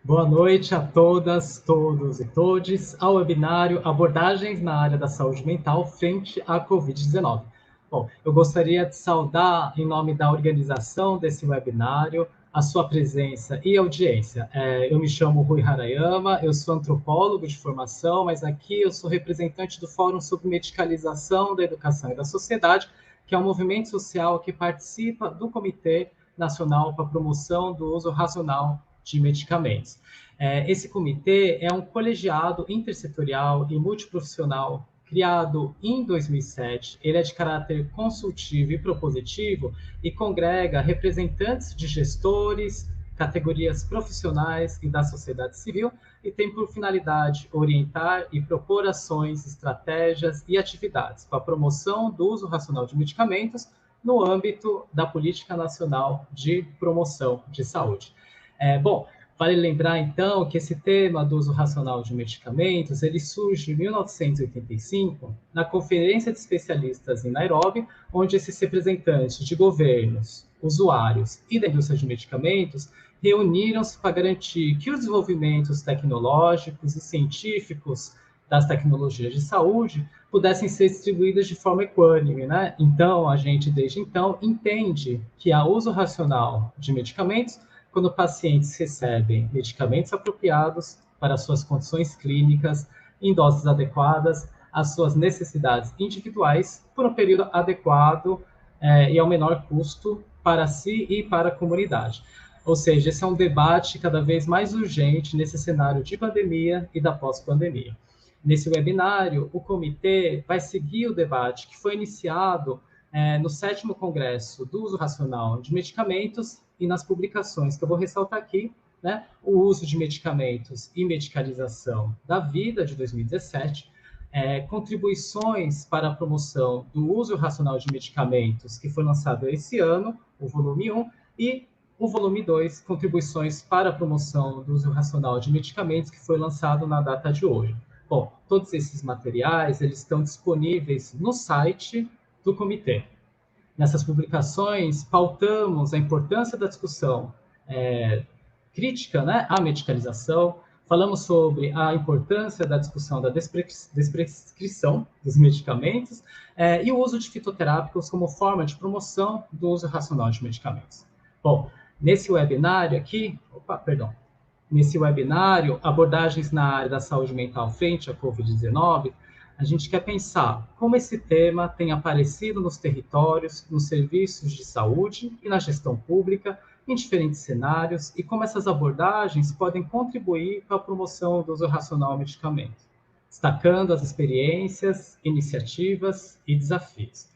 Boa noite a todas, todos e todes ao webinário Abordagens na área da saúde mental frente à Covid-19. Bom, eu gostaria de saudar, em nome da organização desse webinário, a sua presença e audiência. Eu me chamo Rui Harayama, eu sou antropólogo de formação, mas aqui eu sou representante do Fórum sobre Medicalização da Educação e da Sociedade, que é um movimento social que participa do Comitê Nacional para a Promoção do Uso Racional de Medicamentos. Esse comitê é um colegiado intersetorial e multiprofissional criado em 2007. Ele é de caráter consultivo e propositivo e congrega representantes de gestores, categorias profissionais e da sociedade civil e tem por finalidade orientar e propor ações, estratégias e atividades para a promoção do uso racional de medicamentos no âmbito da Política Nacional de Promoção de Saúde. Bom, vale lembrar, então, que esse tema do uso racional de medicamentos, ele surge em 1985, na Conferência de Especialistas em Nairobi, onde esses representantes de governos, usuários e da indústria de medicamentos reuniram-se para garantir que os desenvolvimentos tecnológicos e científicos das tecnologias de saúde pudessem ser distribuídas de forma equânime, né? Então, a gente, desde então, entende que há uso racional de medicamentos quando pacientes recebem medicamentos apropriados para suas condições clínicas, em doses adequadas, às suas necessidades individuais, por um período adequado e ao menor custo para si e para a comunidade. Ou seja, esse é um debate cada vez mais urgente nesse cenário de pandemia e da pós-pandemia. Nesse webinário, o comitê vai seguir o debate que foi iniciado no 7º Congresso do Uso Racional de Medicamentos e nas publicações que eu vou ressaltar aqui, né, o uso de medicamentos e medicalização da vida, de 2017, contribuições para a promoção do uso racional de medicamentos, que foi lançado esse ano, o volume 1, e o volume 2, contribuições para a promoção do uso racional de medicamentos, que foi lançado na data de hoje. Bom, todos esses materiais, eles estão disponíveis no site do comitê. Nessas publicações, pautamos a importância da discussão crítica, né, à medicalização, falamos sobre a importância da discussão da desprescrição dos medicamentos e o uso de fitoterápicos como forma de promoção do uso racional de medicamentos. Bom, nesse webinário aqui, nesse webinário, abordagens na área da saúde mental frente à Covid-19, a gente quer pensar como esse tema tem aparecido nos territórios, nos serviços de saúde e na gestão pública, em diferentes cenários, e como essas abordagens podem contribuir para a promoção do uso racional ao medicamento, destacando as experiências, iniciativas e desafios.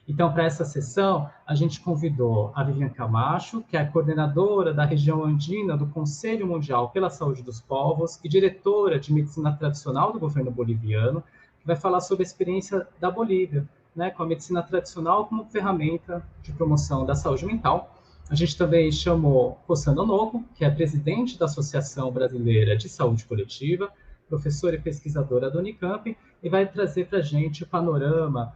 Então, para essa sessão, a gente convidou a Vivian Camacho, que é a coordenadora da região andina do Conselho Mundial pela Saúde dos Povos e diretora de medicina tradicional do governo boliviano, que vai falar sobre a experiência da Bolívia, né, com a medicina tradicional como ferramenta de promoção da saúde mental. A gente também chamou Rossana Novo, que é presidente da Associação Brasileira de Saúde Coletiva, professora e pesquisadora da Unicamp, e vai trazer para a gente o panorama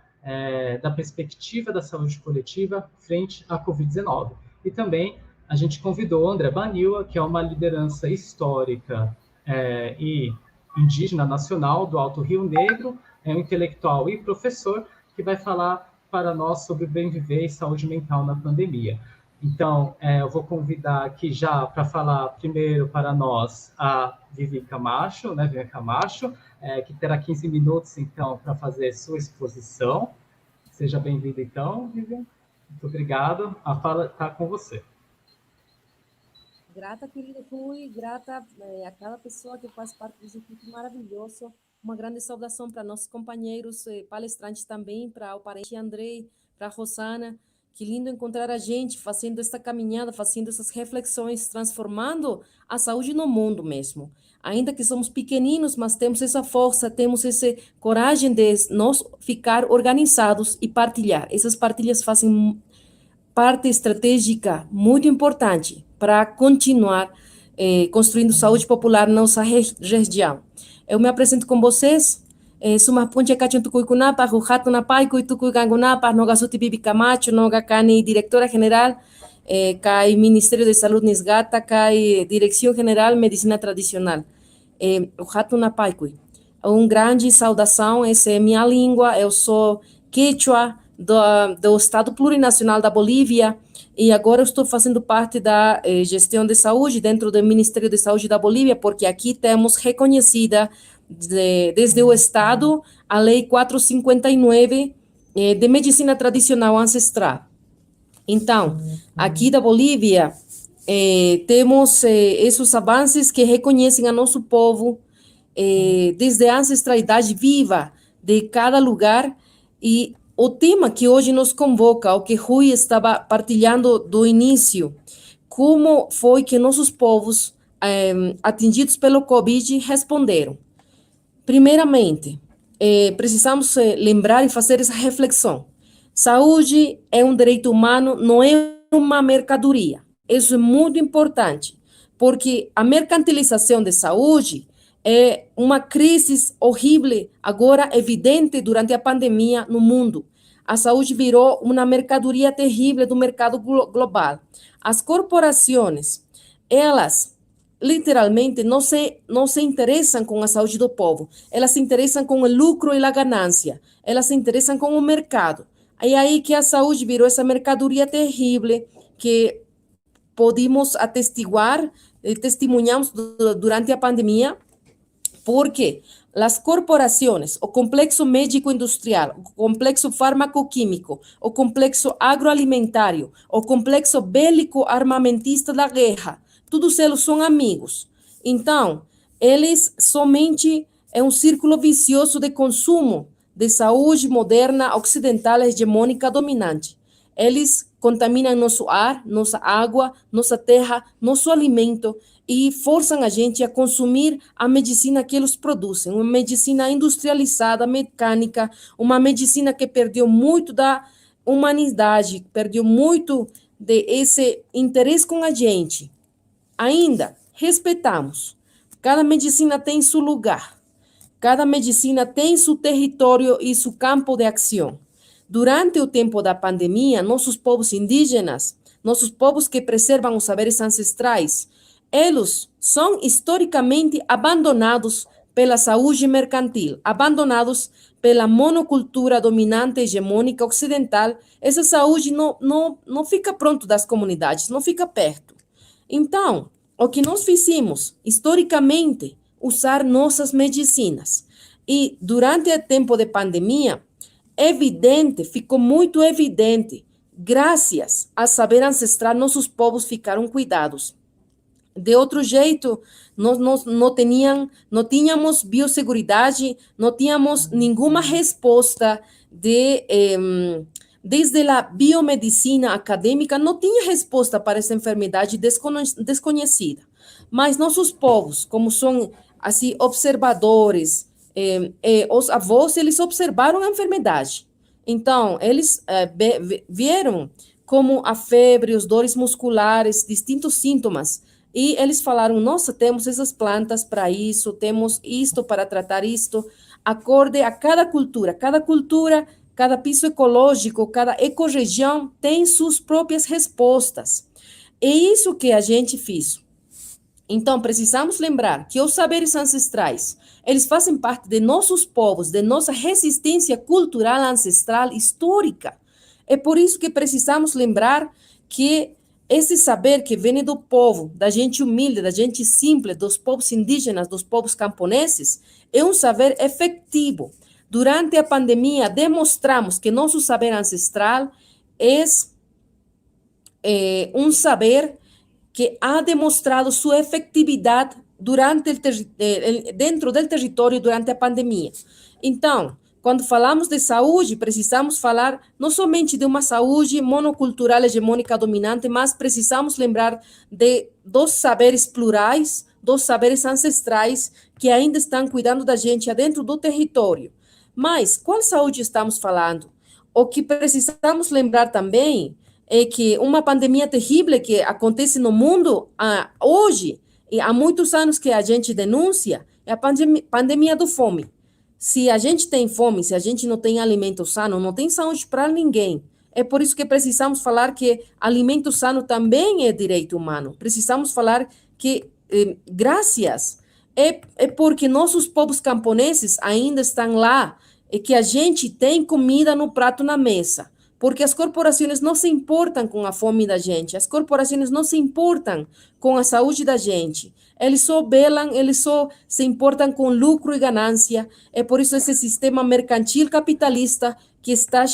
da perspectiva da saúde coletiva frente à Covid-19. E também a gente convidou o André Baniwa, que é uma liderança histórica e indígena nacional do Alto Rio Negro, é um intelectual e professor, que vai falar para nós sobre bem viver e saúde mental na pandemia. Então, eu vou convidar aqui já para falar primeiro para nós a Vivian Camacho, né, Vivian Camacho, que terá 15 minutos, então, para fazer sua exposição. Seja bem-vinda, então, Vivian. Muito obrigado. A fala está com você. Grata, querido Rui, grata a cada pessoa que faz parte desse equipe maravilhoso. Uma grande saudação para nossos companheiros palestrantes também, para o parente Andrei, para a Rosana. Que lindo encontrar a gente fazendo esta caminhada, fazendo essas reflexões, transformando a saúde no mundo mesmo. Ainda que somos pequeninos, mas temos essa força, temos essa coragem de nós ficar organizados e partilhar. Essas partilhas fazem parte estratégica muito importante para continuar construindo saúde popular na nossa região. Eu me apresento com vocês. Suma punche kachun tukui kunapa, rujato na pai, kui tukui gangunapa, noga suti bibi camacho, noga cani directora general cai Ministério de Saúde Nisgata, cai Direção General de Medicina Tradicional. O Rato na Paikui. Uma grande saudação, essa é minha língua, eu sou quechua do Estado Plurinacional da Bolívia, e agora eu estou fazendo parte da gestão de saúde dentro do Ministério de Saúde da Bolívia, porque aqui temos reconhecida desde o Estado a Lei 459 de Medicina Tradicional Ancestral. Então, aqui da Bolívia, temos esses avanços que reconhecem a nosso povo desde a ancestralidade viva de cada lugar, e o tema que hoje nos convoca, o que Rui estava partilhando do início, como foi que nossos povos atingidos pelo Covid responderam. Primeiramente, precisamos lembrar e fazer essa reflexão. Saúde é um direito humano, não é uma mercadoria. Isso é muito importante, porque a mercantilização de saúde é uma crise horrível, agora evidente durante a pandemia no mundo. A saúde virou uma mercadoria terrível do mercado global. As corporações, elas literalmente não se interessam com a saúde do povo, elas se interessam com o lucro e a ganância, elas se interessam com o mercado. É aí que a saúde virou essa mercadoria terrível que podemos atestiguar, testemunhamos durante a pandemia, porque as corporações, o complexo médico-industrial, o complexo farmacoquímico, o complexo agroalimentário, o complexo bélico-armamentista da guerra, todos eles são amigos. Então, eles somente é um círculo vicioso de consumo de saúde moderna, ocidental, hegemônica, dominante. Eles contaminam nosso ar, nossa água, nossa terra, nosso alimento, e forçam a gente a consumir a medicina que eles produzem, uma medicina industrializada, mecânica, uma medicina que perdeu muito da humanidade, perdeu muito desse interesse com a gente. Ainda, respeitamos. Cada medicina tem seu lugar. Cada medicina tem seu território e seu campo de ação. Durante o tempo da pandemia, nossos povos indígenas, nossos povos que preservam os saberes ancestrais, eles são historicamente abandonados pela saúde mercantil, abandonados pela monocultura dominante hegemônica ocidental. Essa saúde não fica pronto das comunidades, não fica perto. Então, o que nós fizemos, historicamente, usar nossas medicinas. E durante o tempo de pandemia, ficou muito evidente, graças a saber ancestral, nossos povos ficaram cuidados. De outro jeito, nós não tínhamos biosseguridade, não tínhamos nenhuma resposta desde a biomedicina acadêmica, não tinha resposta para essa enfermidade desconhecida. Mas nossos povos, como são assim, observadores, os avós, eles observaram a enfermidade. Então, eles vieram como a febre, as dores musculares, distintos sintomas. E eles falaram, nossa, temos essas plantas para isso, temos isto para tratar isto, acorde a cada cultura, cada piso ecológico, cada ecorregião tem suas próprias respostas. É isso que a gente fez. Então, precisamos lembrar que os saberes ancestrais, eles fazem parte de nossos povos, de nossa resistência cultural ancestral histórica. É por isso que precisamos lembrar que esse saber que vem do povo, da gente humilde, da gente simples, dos povos indígenas, dos povos camponeses, é um saber efetivo. Durante a pandemia, demonstramos que nosso saber ancestral é um saber que ha demonstrado sua efetividade dentro do território durante a pandemia. Então, quando falamos de saúde, precisamos falar não somente de uma saúde monocultural hegemônica dominante, mas precisamos lembrar dos saberes plurais, dos saberes ancestrais que ainda estão cuidando da gente dentro do território. Mas qual saúde estamos falando? O que precisamos lembrar também é que uma pandemia terrível que acontece no mundo hoje, e há muitos anos que a gente denuncia, é a pandemia da fome. Se a gente tem fome, se a gente não tem alimento sano, não tem saúde para ninguém. É por isso que precisamos falar que alimento sano também é direito humano. Precisamos falar que, graças, é porque nossos povos camponeses ainda estão lá, e que a gente tem comida no prato na mesa. Porque as corporações não se importam com a fome da gente, as corporações não se importam com a saúde da gente. Eles só velam, eles só se importam com lucro e ganância. É por isso esse sistema mercantil capitalista que está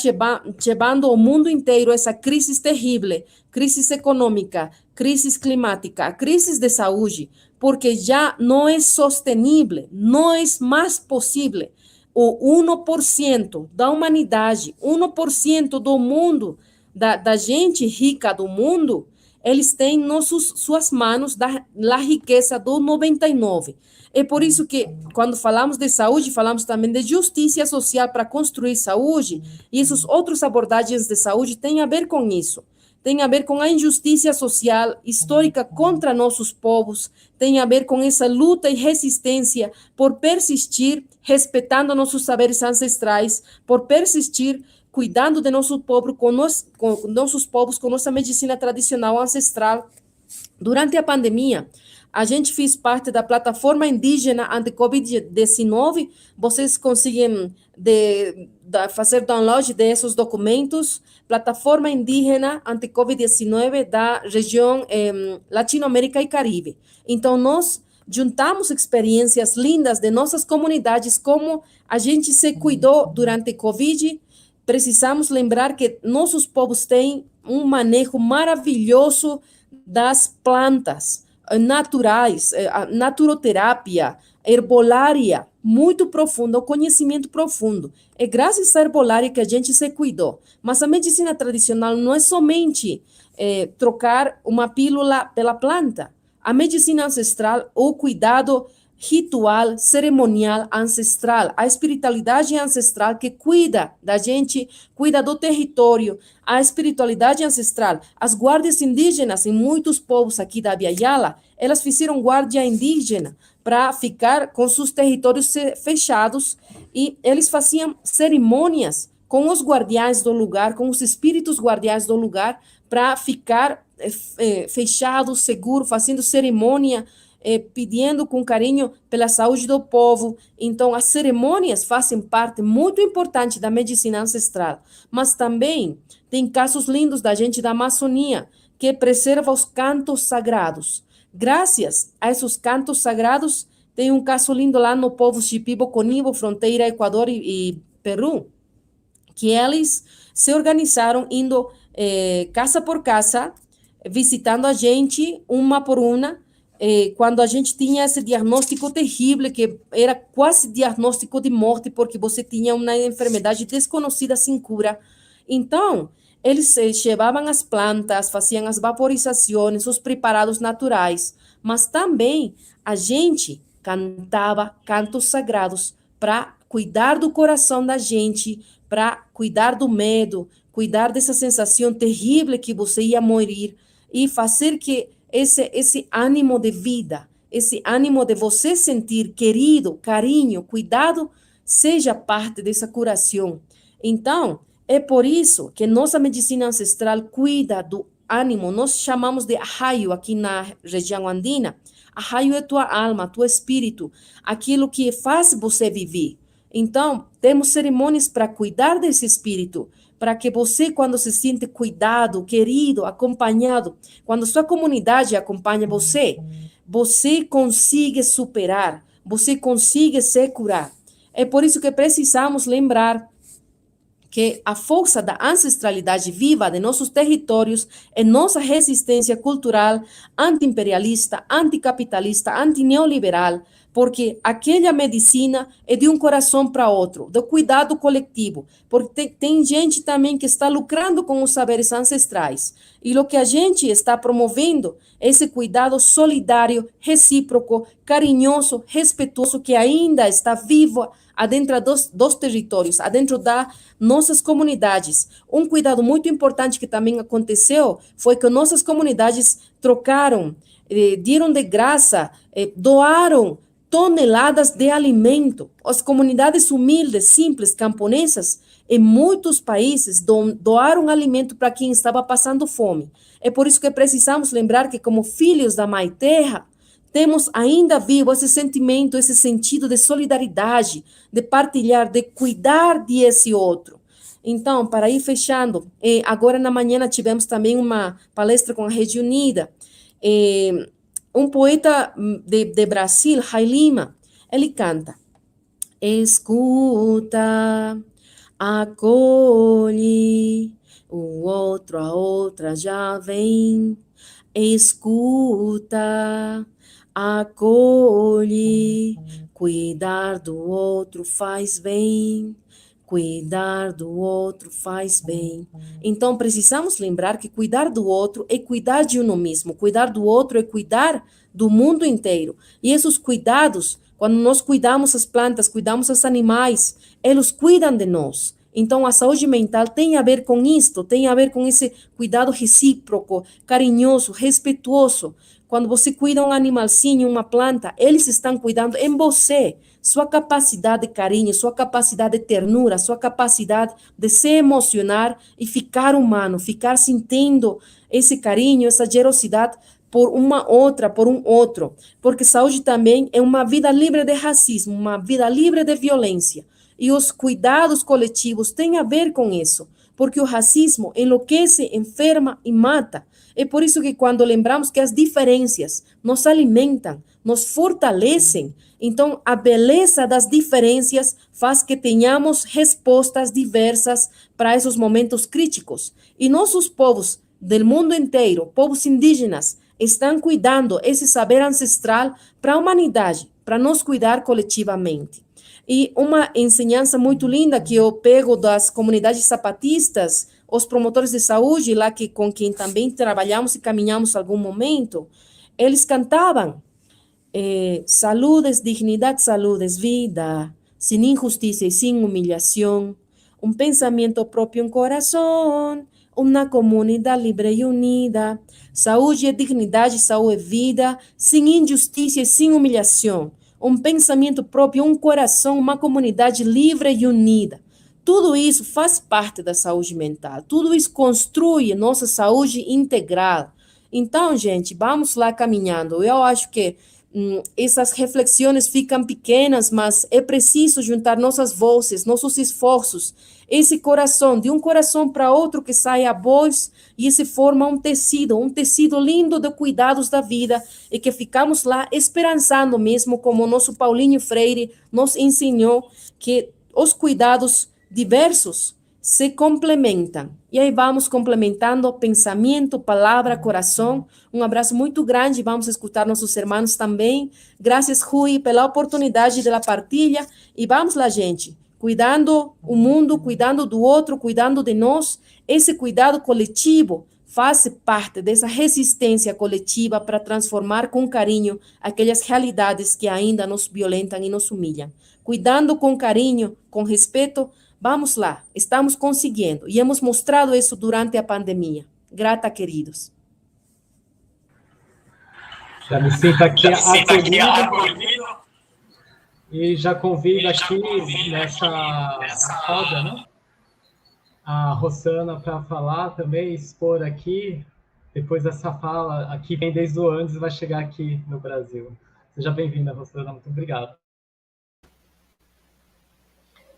levando o mundo inteiro a essa crise terrível, crise econômica, crise climática, crise de saúde, porque já não é sostenível, não é mais possível. O 1% da humanidade, 1% do mundo, da gente rica do mundo, eles têm nas suas mãos da riqueza do 99%. É por isso que, quando falamos de saúde, falamos também de justiça social para construir saúde, e essas outras abordagens de saúde têm a ver com isso. Tem a ver com a injustiça social histórica contra nossos povos, tem a ver com essa luta e resistência por persistir respeitando nossos saberes ancestrais, por persistir cuidando de nosso povo com nossos povos, com nossa medicina tradicional ancestral. Durante a pandemia, a gente fez parte da plataforma indígena anti-Covid-19. Vocês conseguem fazer download desses documentos. Plataforma indígena anti-Covid-19 da região Latinoamérica e Caribe. Então, nós juntamos experiências lindas de nossas comunidades, como a gente se cuidou durante a Covid. Precisamos lembrar que nossos povos têm um manejo maravilhoso das plantas naturais, a naturoterapia, herbolária, muito profunda, o conhecimento profundo. É graças à herbolária que a gente se cuidou. Mas a medicina tradicional não é somente trocar uma pílula pela planta. A medicina ancestral, o cuidado ritual, cerimonial, ancestral, a espiritualidade ancestral que cuida da gente, cuida do território, a espiritualidade ancestral. As guardas indígenas, em muitos povos aqui da Abya-Yala, elas fizeram guarda indígena para ficar com seus territórios fechados, e eles faziam cerimônias com os guardiães do lugar, com os espíritos guardiães do lugar, para ficar fechado, seguro, fazendo cerimônia, pedindo com carinho pela saúde do povo. Então, as cerimônias fazem parte muito importante da medicina ancestral, mas também tem casos lindos da gente da Amazônia, que preserva os cantos sagrados. Graças a esses cantos sagrados, tem um caso lindo lá no povo Shipibo-Conibo, fronteira Equador e Peru, que eles se organizaram indo casa por casa, visitando a gente, uma por uma, quando a gente tinha esse diagnóstico terrível, que era quase diagnóstico de morte, porque você tinha uma enfermidade desconhecida sem cura. Então, eles levavam as plantas, faziam as vaporizações, os preparados naturais, mas também a gente cantava cantos sagrados para cuidar do coração da gente, para cuidar do medo, cuidar dessa sensação terrível que você ia morrer, e fazer que esse ânimo de vida, esse ânimo de você sentir querido, carinho, cuidado, seja parte dessa curação. Então, é por isso que nossa medicina ancestral cuida do ânimo. Nós chamamos de arraio aqui na região andina. Arraio é tua alma, teu espírito, aquilo que faz você viver. Então, temos cerimônias para cuidar desse espírito, para que você, quando se sente cuidado, querido, acompanhado, quando sua comunidade acompanha você, você consiga superar, você consiga se curar. É por isso que precisamos lembrar que a força da ancestralidade viva de nossos territórios é nossa resistência cultural anti-imperialista, anticapitalista, anti-neoliberal, porque aquela medicina é de um coração para outro, do cuidado coletivo, porque tem gente também que está lucrando com os saberes ancestrais. E o que a gente está promovendo é esse cuidado solidário, recíproco, carinhoso, respeitoso, que ainda está vivo adentro dos territórios, adentro das nossas comunidades. Um cuidado muito importante que também aconteceu foi que nossas comunidades trocaram, deram de graça, doaram toneladas de alimento. As comunidades humildes, simples, camponesas, em muitos países doaram alimento para quem estava passando fome. É por isso que precisamos lembrar que, como filhos da Mãe Terra, temos ainda vivo esse sentimento, esse sentido de solidariedade, de partilhar, de cuidar desse outro. Então, para ir fechando, agora na manhã tivemos também uma palestra com a Rede Unida. Um poeta de Brasil, Ray Lima, ele canta: escuta, acolhe, o outro, a outra já vem. Escuta, acolhe, cuidar do outro faz bem. Cuidar do outro faz bem. Então, precisamos lembrar que cuidar do outro é cuidar de uno mesmo. Cuidar do outro é cuidar do mundo inteiro. E esses cuidados, quando nós cuidamos as plantas, cuidamos os animais, eles cuidam de nós. Então, a saúde mental tem a ver com isto, tem a ver com esse cuidado recíproco, carinhoso, respeituoso. Quando você cuida um animalzinho, uma planta, eles estão cuidando em você. Sua capacidade de carinho, sua capacidade de ternura, sua capacidade de se emocionar e ficar humano, ficar sentindo esse carinho, essa generosidade por uma outra, por um outro. Porque saúde também é uma vida livre de racismo, uma vida livre de violência. E os cuidados coletivos têm a ver com isso, porque o racismo enlouquece, enferma e mata. É por isso que quando lembramos que as diferenças nos alimentam, nos fortalecem, então a beleza das diferenças faz que tenhamos respostas diversas para esses momentos críticos. E nossos povos do mundo inteiro, povos indígenas, estão cuidando esse saber ancestral para a humanidade, para nos cuidar coletivamente. E uma ensinança muito linda que eu pego das comunidades zapatistas, os promotores de saúde, lá que com quem também trabalhamos e caminhamos algum momento, eles cantavam: salud es dignidad, salud es vida, sin injusticia y sin humillación, un pensamiento propio, un corazón, uma comunidade livre e unida. Saúde é dignidade, saúde é vida, sem injustiça e sem humilhação. Um pensamento próprio, um coração, uma comunidade livre e unida. Tudo isso faz parte da saúde mental. Tudo isso constrói nossa saúde integral. Então, gente, vamos lá caminhando. Eu acho que essas reflexões ficam pequenas, mas é preciso juntar nossas vozes, nossos esforços, esse coração, de um coração para outro que sai a voz e se forma um tecido lindo de cuidados da vida e que ficamos lá esperançando mesmo, como o nosso Paulinho Freire nos ensinou, que os cuidados diversos se complementam. E aí vamos complementando pensamento, palavra, coração. Um abraço muito grande, vamos escutar nossos irmãos também. Graças, Rui, pela oportunidade da partilha. E vamos lá, gente, cuidando o mundo, cuidando do outro, cuidando de nós. Esse cuidado coletivo faz parte dessa resistência coletiva para transformar com carinho aquelas realidades que ainda nos violentam e nos humilham. Cuidando com carinho, com respeito. Vamos lá, estamos conseguindo e hemos mostrado isso durante a pandemia. Grata, queridos. Já me sinto aqui acolhido e já convido aqui nessa roda, né? A Rosana para falar também, expor aqui. Depois dessa fala, aqui vem desde o Andes, vai chegar aqui no Brasil. Seja bem-vinda, Rosana, muito obrigado.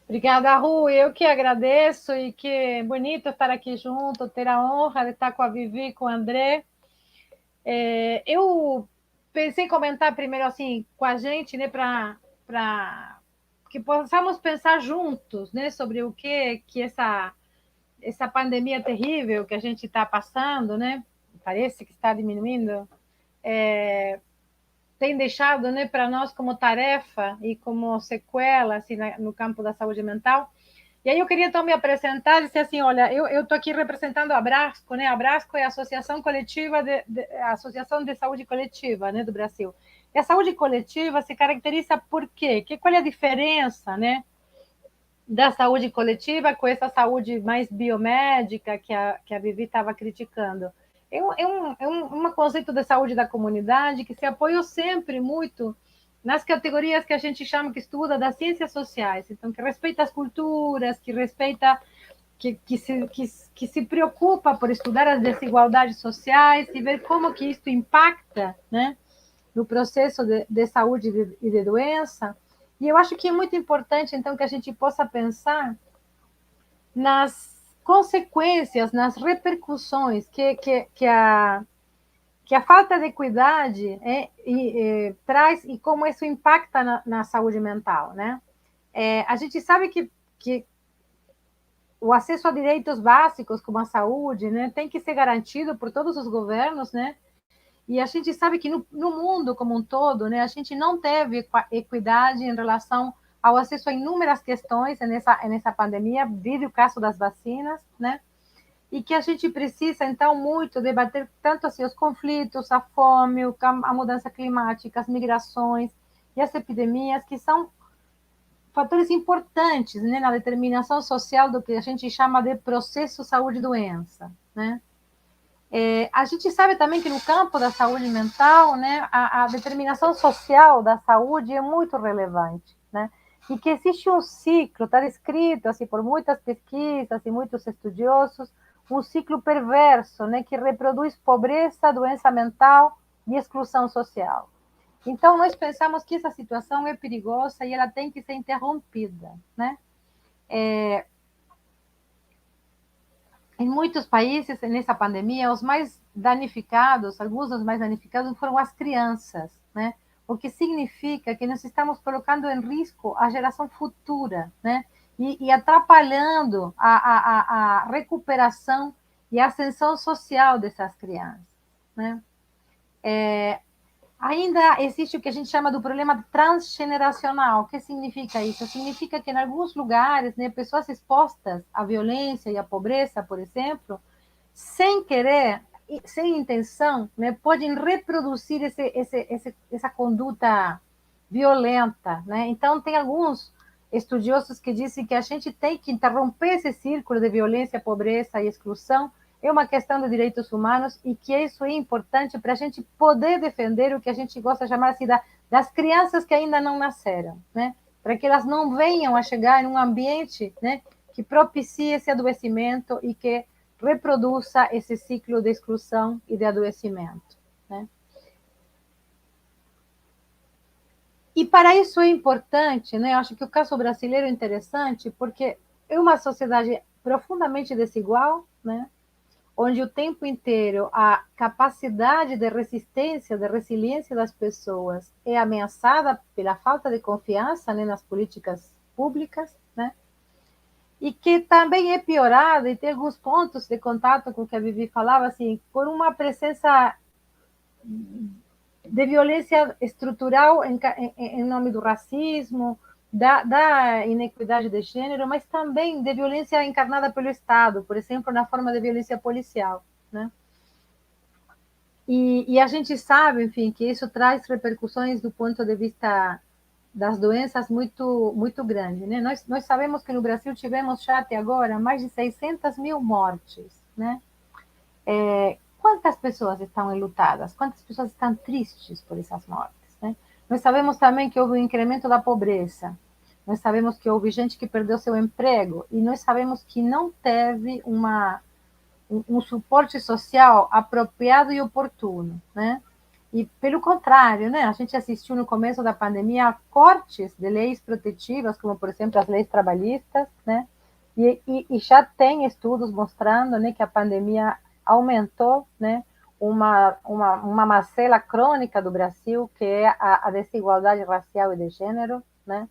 Obrigada, Ru. Eu que agradeço e que bonito estar aqui junto, ter a honra de estar com a Vivi e com o André. Eu pensei em comentar primeiro assim com a gente, né, para que possamos pensar juntos, né, sobre o que essa pandemia terrível que a gente está passando, né, parece que está diminuindo, tem deixado, né, para nós como tarefa e como sequela assim, no campo da saúde mental. E aí eu queria então me apresentar e dizer assim, olha, eu estou aqui representando a Abrasco, né? A Abrasco é a Associação Coletiva a Associação de Saúde Coletiva, né, do Brasil. E a saúde coletiva se caracteriza por quê? Qual é a diferença, né, da saúde coletiva com essa saúde mais biomédica que a Vivi estava criticando? É um conceito de saúde da comunidade que se apoiou sempre muito nas categorias que a gente chama, que estuda das ciências sociais, então, que respeita as culturas, que respeita, que se preocupa por estudar as desigualdades sociais e ver como que isso impacta, né, no processo de saúde e de doença. E eu acho que é muito importante, então, que a gente possa pensar nas consequências, nas repercussões que a falta de equidade traz e como isso impacta na saúde mental, né? A gente sabe que o acesso a direitos básicos, como a saúde, né, tem que ser garantido por todos os governos, né? E a gente sabe que no mundo como um todo, né, a gente não teve equidade em relação ao acesso a inúmeras questões nessa pandemia, vive o caso das vacinas, né? E que a gente precisa, então, muito debater tanto assim, os conflitos, a fome, a mudança climática, as migrações e as epidemias, que são fatores importantes, né, na determinação social do que a gente chama de processo saúde-doença, né? A gente sabe também que no campo da saúde mental, né, a determinação social da saúde é muito relevante, né? E que existe um ciclo, está descrito assim por muitas pesquisas e muitos estudiosos, um ciclo perverso, né, que reproduz pobreza, doença mental e exclusão social. Então, nós pensamos que essa situação é perigosa e ela tem que ser interrompida, né? Em muitos países, nessa pandemia, os mais danificados, alguns dos mais danificados foram as crianças, né? O que significa que nós estamos colocando em risco a geração futura, né? E atrapalhando a recuperação e a ascensão social dessas crianças, né? Ainda existe o que a gente chama do problema transgeneracional. O que significa isso? Significa que em alguns lugares, né, pessoas expostas à violência e à pobreza, por exemplo, sem querer, sem intenção, né, podem reproduzir essa conduta violenta, né? Então, tem alguns estudiosos que dizem que a gente tem que interromper esse círculo de violência, pobreza e exclusão. É uma questão de direitos humanos e que isso é importante para a gente poder defender o que a gente gosta de chamar assim das crianças que ainda não nasceram, né? Para que elas não venham a chegar em um ambiente, né, que propicie esse adoecimento e que reproduza esse ciclo de exclusão e de adoecimento, né? E para isso é importante, né? Eu acho que o caso brasileiro é interessante porque é uma sociedade profundamente desigual, né? Onde o tempo inteiro a capacidade de resistência, de resiliência das pessoas é ameaçada pela falta de confiança, né, nas políticas públicas, né? E que também é piorada, e tem alguns pontos de contato com o que a Vivi falava, assim, por uma presença de violência estrutural em nome do racismo, da inequidade de gênero, mas também de violência encarnada pelo Estado, por exemplo, na forma de violência policial, né? E a gente sabe, enfim, que isso traz repercussões do ponto de vista das doenças muito grande, né? Nós sabemos que no Brasil tivemos já até agora mais de 600 mil mortes, né? Quantas pessoas estão enlutadas? Quantas pessoas estão tristes por essas mortes, né? Nós sabemos também que houve um incremento da pobreza. Nós sabemos que houve gente que perdeu seu emprego e nós sabemos que não teve um suporte social apropriado e oportuno, né? E, pelo contrário, né, a gente assistiu no começo da pandemia a cortes de leis protetivas, como, por exemplo, as leis trabalhistas, né? E já tem estudos mostrando, né, que a pandemia aumentou, né, uma macela crônica do Brasil, que é a desigualdade racial e de gênero, né?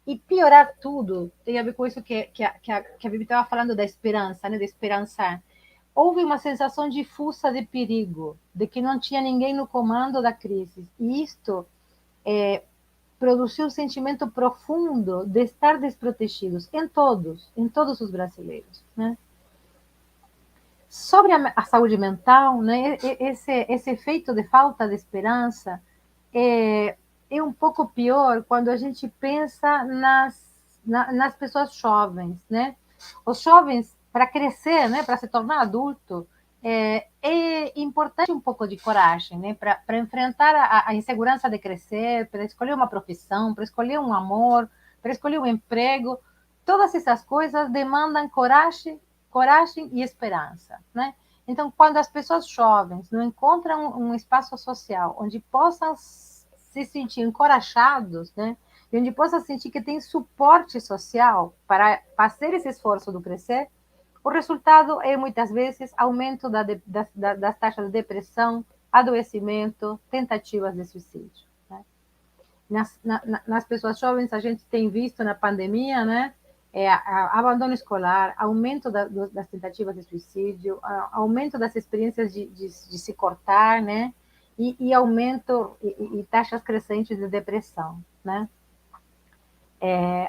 E piorar tudo tem a ver com isso que a Bibi estava falando da esperança, né, de esperançar. Houve uma sensação difusa de perigo, de que não tinha ninguém no comando da crise. E isto produziu um sentimento profundo de estar desprotegidos em todos os brasileiros, né? Sobre a saúde mental, né, esse efeito de falta de esperança é um pouco pior quando a gente pensa nas pessoas jovens, né? Os jovens, para crescer, né, para se tornar adulto, é importante um pouco de coragem, né, para enfrentar a insegurança de crescer, para escolher uma profissão, para escolher um amor, para escolher um emprego. Todas essas coisas demandam coragem e esperança, né? Então, quando as pessoas jovens não encontram um espaço social onde possam se sentir encorajados, né, e onde possam sentir que tem suporte social para fazer esse esforço do crescer, o resultado é, muitas vezes, aumento das taxas de depressão, adoecimento, tentativas de suicídio. Né? Nas pessoas jovens, a gente tem visto na pandemia, né, abandono escolar, aumento das tentativas de suicídio, aumento das experiências de se cortar, né, e aumento e taxas crescentes de depressão. Né?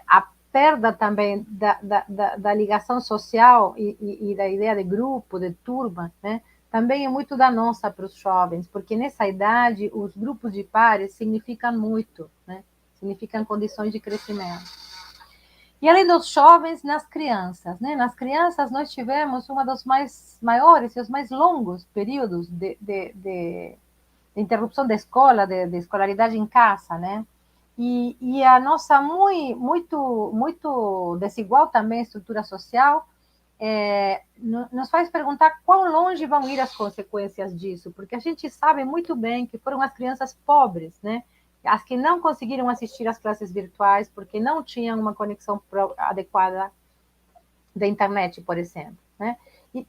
A perda também da ligação social e da ideia de grupo, de turma, né? Também é muito danosa para os jovens, porque nessa idade os grupos de pares significam muito, né? Significam condições de crescimento. E além dos jovens, nas crianças, né? Nas crianças nós tivemos um dos maiores e os mais longos períodos de interrupção da escola, de escolaridade em casa, né? E a nossa muito desigual também estrutura social nos faz perguntar quão longe vão ir as consequências disso, porque a gente sabe muito bem que foram as crianças pobres, né, as que não conseguiram assistir às classes virtuais porque não tinham uma conexão adequada da internet, por exemplo, né?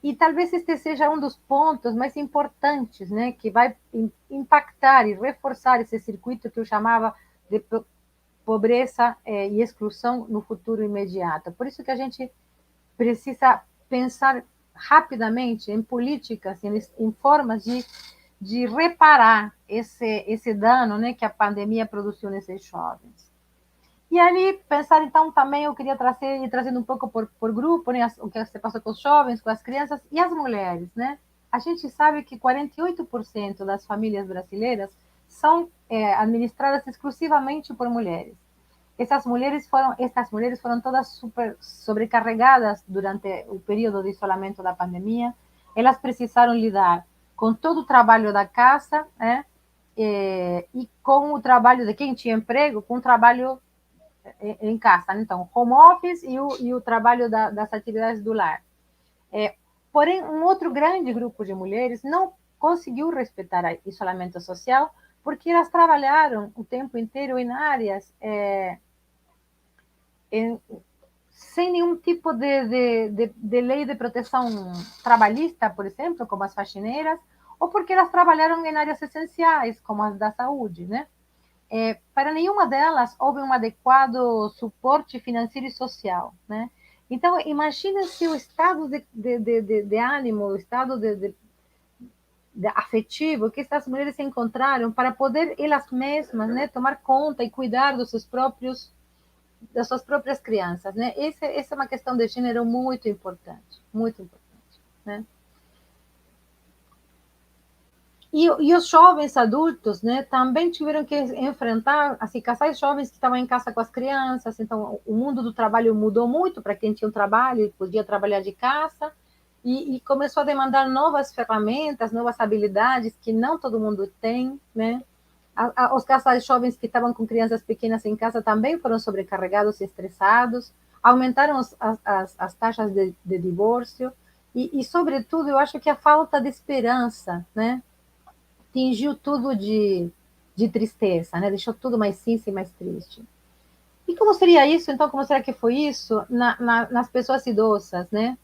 E talvez este seja um dos pontos mais importantes, né, que vai impactar e reforçar esse circuito que eu chamava de pobreza e exclusão no futuro imediato. Por isso que a gente precisa pensar rapidamente em políticas, em formas de reparar esse dano, né, que a pandemia produziu nesses jovens. E ali, pensar, então, também eu queria trazendo um pouco por grupo, né, o que se passa com os jovens, com as crianças e as mulheres, né? A gente sabe que 48% das famílias brasileiras são administradas exclusivamente por mulheres. Essas mulheres foram todas super sobrecarregadas durante o período de isolamento da pandemia. Elas precisaram lidar com todo o trabalho da casa, né? E com o trabalho de quem tinha emprego, com o trabalho em casa. Então, home office e o trabalho das atividades do lar. Porém, um outro grande grupo de mulheres não conseguiu respeitar o isolamento social porque elas trabalharam o tempo inteiro em áreas sem nenhum tipo de lei de proteção trabalhista, por exemplo, como as faxineiras, ou porque elas trabalharam em áreas essenciais, como as da saúde, né? Para nenhuma delas houve um adequado suporte financeiro e social, né? Então, imagine se o estado de ânimo, o estado de afetivo que essas mulheres se encontraram para poder elas mesmas, né, tomar conta e cuidar das suas próprias crianças, né? Essa é uma questão de gênero muito importante, né? E os jovens adultos, né, também tiveram que enfrentar, assim, casais jovens que estavam em casa com as crianças. Então, o mundo do trabalho mudou muito para quem tinha um trabalho e podia trabalhar de casa, e começou a demandar novas ferramentas, novas habilidades que não todo mundo tem, né? Os casais jovens que estavam com crianças pequenas em casa também foram sobrecarregados e estressados, aumentaram as taxas de divórcio, e, sobretudo, eu acho que a falta de esperança, né, tingiu tudo de tristeza, né, deixou tudo mais cinza e mais triste. E como seria isso, então, como será que foi isso nas pessoas idosas, né?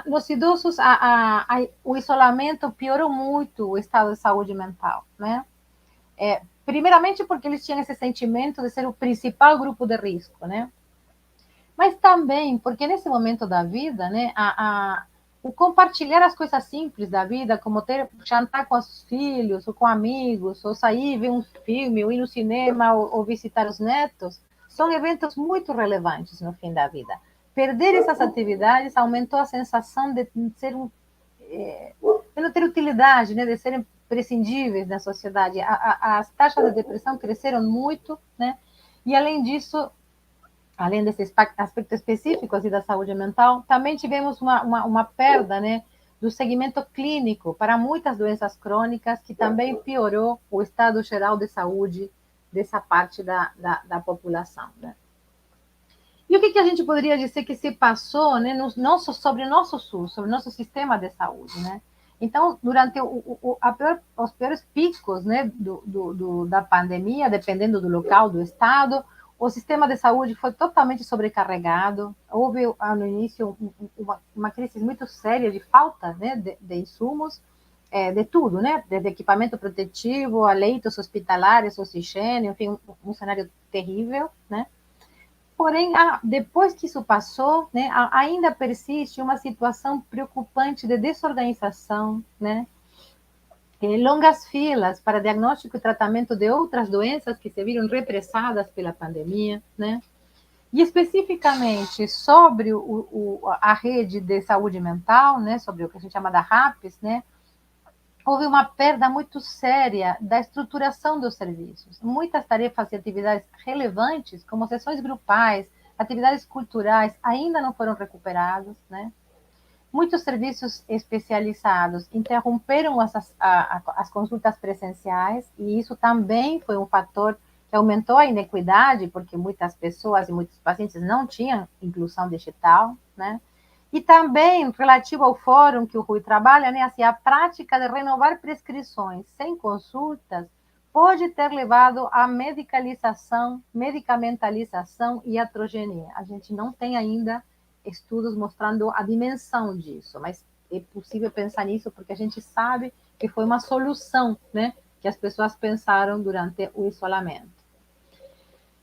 Nos idosos, o isolamento piorou muito o estado de saúde mental, né? Primeiramente porque eles tinham esse sentimento de ser o principal grupo de risco, né? Mas também porque nesse momento da vida, né, o compartilhar as coisas simples da vida, como jantar com os filhos, ou com amigos, ou sair, ver um filme, ou ir no cinema, ou visitar os netos, são eventos muito relevantes no fim da vida. Perder essas atividades aumentou a sensação de não ter utilidade, né, de serem prescindíveis na sociedade. As taxas de depressão cresceram muito, né? E além disso, além desse aspecto específico assim, da saúde mental, também tivemos uma perda, né, do segmento clínico para muitas doenças crônicas, que também piorou o estado geral de saúde dessa parte da população, né? E o que a gente poderia dizer que se passou, né, sobre o nosso SUS, sobre o nosso sistema de saúde, né? Então, durante os piores picos, né, da pandemia, dependendo do local, do estado, o sistema de saúde foi totalmente sobrecarregado. Houve, no início, uma crise muito séria de falta, né, de insumos, de tudo, né? Desde equipamento protetivo, a leitos hospitalares, oxigênio, enfim, um cenário terrível, né? Porém, depois que isso passou, né, ainda persiste uma situação preocupante de desorganização, né? Longas filas para diagnóstico e tratamento de outras doenças que se viram repressadas pela pandemia, né? E especificamente sobre a rede de saúde mental, né, sobre o que a gente chama da RAPS, né, houve uma perda muito séria da estruturação dos serviços. Muitas tarefas e atividades relevantes, como sessões grupais, atividades culturais, ainda não foram recuperadas, né? Muitos serviços especializados interromperam as consultas presenciais, e isso também foi um fator que aumentou a inequidade, porque muitas pessoas e muitos pacientes não tinham inclusão digital, né? E também, relativo ao fórum que o Rui trabalha, né, assim, a prática de renovar prescrições sem consultas pode ter levado à medicamentalização e atrogenia. A gente não tem ainda estudos mostrando a dimensão disso, mas é possível pensar nisso porque a gente sabe que foi uma solução, né, que as pessoas pensaram durante o isolamento.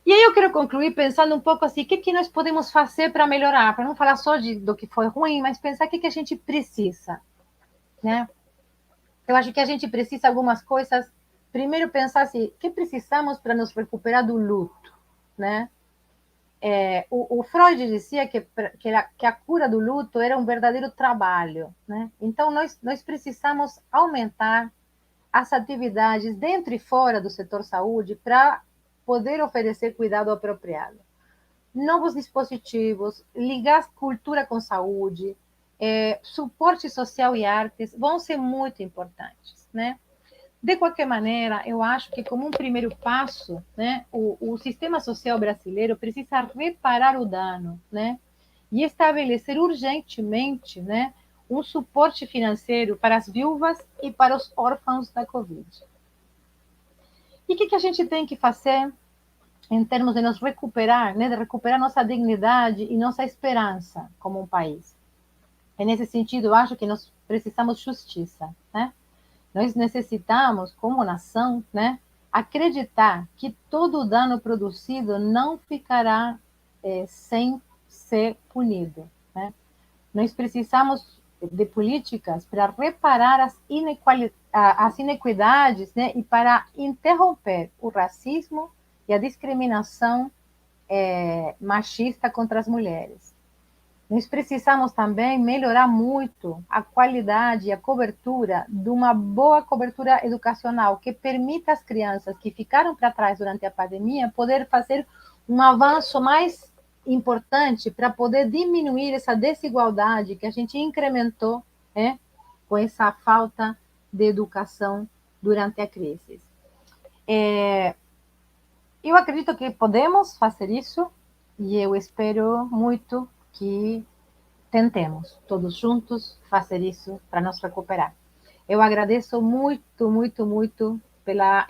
E aí eu quero concluir pensando um pouco assim, o que nós podemos fazer para melhorar, para não falar só do que foi ruim, mas pensar o que a gente precisa, né? Eu acho que a gente precisa algumas coisas. Primeiro pensar assim, o que precisamos para nos recuperar do luto, né? O Freud dizia que a cura do luto era um verdadeiro trabalho, né? Então nós precisamos aumentar as atividades dentro e fora do setor saúde para poder oferecer cuidado apropriado. Novos dispositivos, ligar cultura com saúde, suporte social e artes vão ser muito importantes, né? De qualquer maneira, eu acho que como um primeiro passo, né, o sistema social brasileiro precisa reparar o dano, né, e estabelecer urgentemente, né, um suporte financeiro para as viúvas e para os órfãos da Covid. E o que a gente tem que fazer em termos de nos recuperar, né, de recuperar nossa dignidade e nossa esperança como um país? E nesse sentido, eu acho que nós precisamos justiça, né? Nós necessitamos, como nação, né, acreditar que todo o dano produzido não ficará sem ser punido, né? Nós precisamos de políticas para reparar as inequidades, né, e para interromper o racismo e a discriminação machista contra as mulheres. Nós precisamos também melhorar muito a qualidade e a cobertura de uma boa cobertura educacional que permita às crianças que ficaram para trás durante a pandemia poder fazer um avanço mais importante para poder diminuir essa desigualdade que a gente incrementou, né, com essa falta de educação durante a crise. Eu acredito que podemos fazer isso e eu espero muito que tentemos, todos juntos, fazer isso para nos recuperar. Eu agradeço muito, muito, muito pela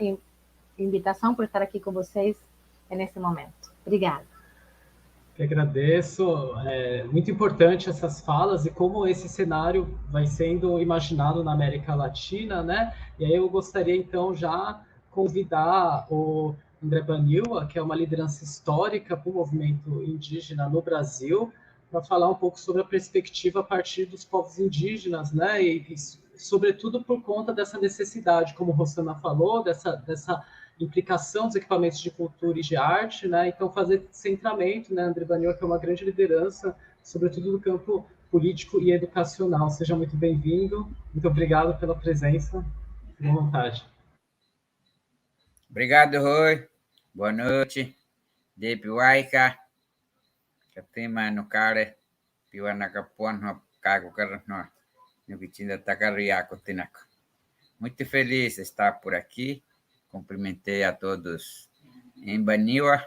invitação, por estar aqui com vocês nesse momento. Obrigada. Eu agradeço. É muito importante essas falas e como esse cenário vai sendo imaginado na América Latina, né? E aí eu gostaria, então, já convidar o André Baniwa, que é uma liderança histórica para o movimento indígena no Brasil, para falar um pouco sobre a perspectiva a partir dos povos indígenas, né? E sobretudo por conta dessa necessidade, como Rosana falou, dessa implicação dos equipamentos de cultura e de arte, né? Então fazer centramento, né? André Baniwa, que é uma grande liderança, sobretudo no campo político e educacional. Seja muito bem-vindo. Muito obrigado pela presença. Fique à vontade. Obrigado, Rui. Boa noite. De Piwaika. Katima no Kare. Piwana Kapuan, Kago Karno. Nukitinda Takariako Tinako. Muito feliz de estar por aqui. Cumprimentei a todos em Baniwa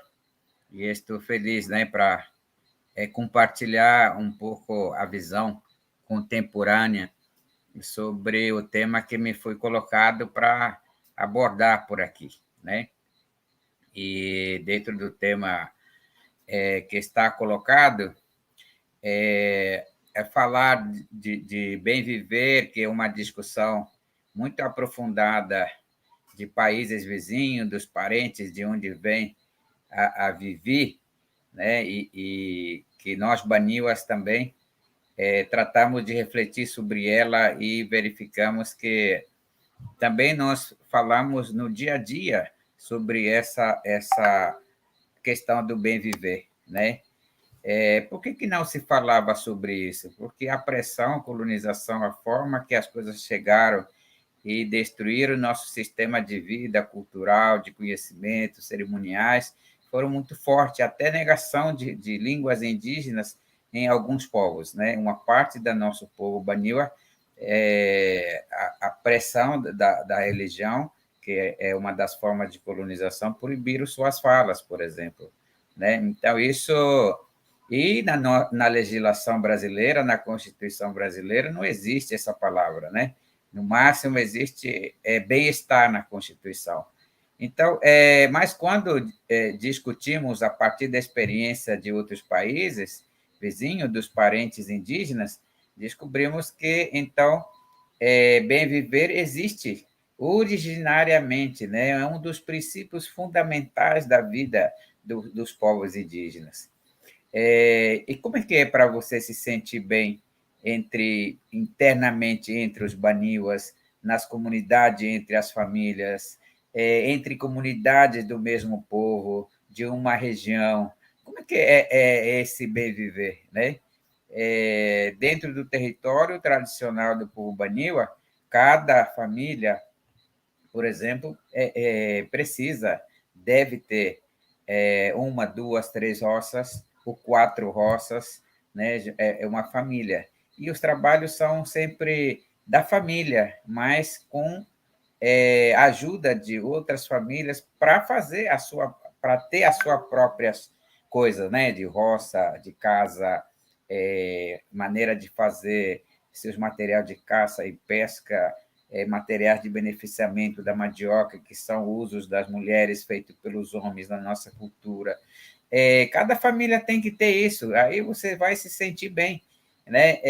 e estou feliz, né, para compartilhar um pouco a visão contemporânea sobre o tema que me foi colocado para abordar por aqui, né? E dentro do tema que está colocado, é falar de bem viver, que é uma discussão muito aprofundada de países vizinhos, dos parentes de onde vem a viver, né? E que nós, Baniwas, também tratamos de refletir sobre ela e verificamos que também nós falamos no dia a dia sobre essa questão do bem viver, né? Por que não se falava sobre isso? Porque a pressão, a colonização, a forma que as coisas chegaram e destruíram o nosso sistema de vida cultural, de conhecimento, cerimoniais, foram muito fortes, até negação de línguas indígenas em alguns povos, né? Uma parte do nosso povo Baniwa, a pressão da religião, que é uma das formas de colonização, proibiram suas falas, por exemplo, né? Então, isso... E na legislação brasileira, na Constituição brasileira, não existe essa palavra, né? No máximo, existe bem-estar na Constituição. Então, mas quando discutimos a partir da experiência de outros países, vizinhos dos parentes indígenas, descobrimos que, então, bem viver existe originariamente, né? É um dos princípios fundamentais da vida dos povos indígenas. E como é que é para você se sentir bem internamente entre os Baniwas, nas comunidades, entre as famílias, entre comunidades do mesmo povo, de uma região? Como é que é esse bem viver, né? Dentro do território tradicional do povo Baniwa, cada família, por exemplo, deve ter uma, duas, três roças, ou 4 roças, né? É uma família. E os trabalhos são sempre da família, mas com ajuda de outras famílias para fazer para ter as suas próprias coisas, né? De roça, de casa, maneira de fazer seus materiais de caça e pesca, materiais de beneficiamento da mandioca, que são usos das mulheres feitos pelos homens na nossa cultura. Cada família tem que ter isso, aí você vai se sentir bem, né?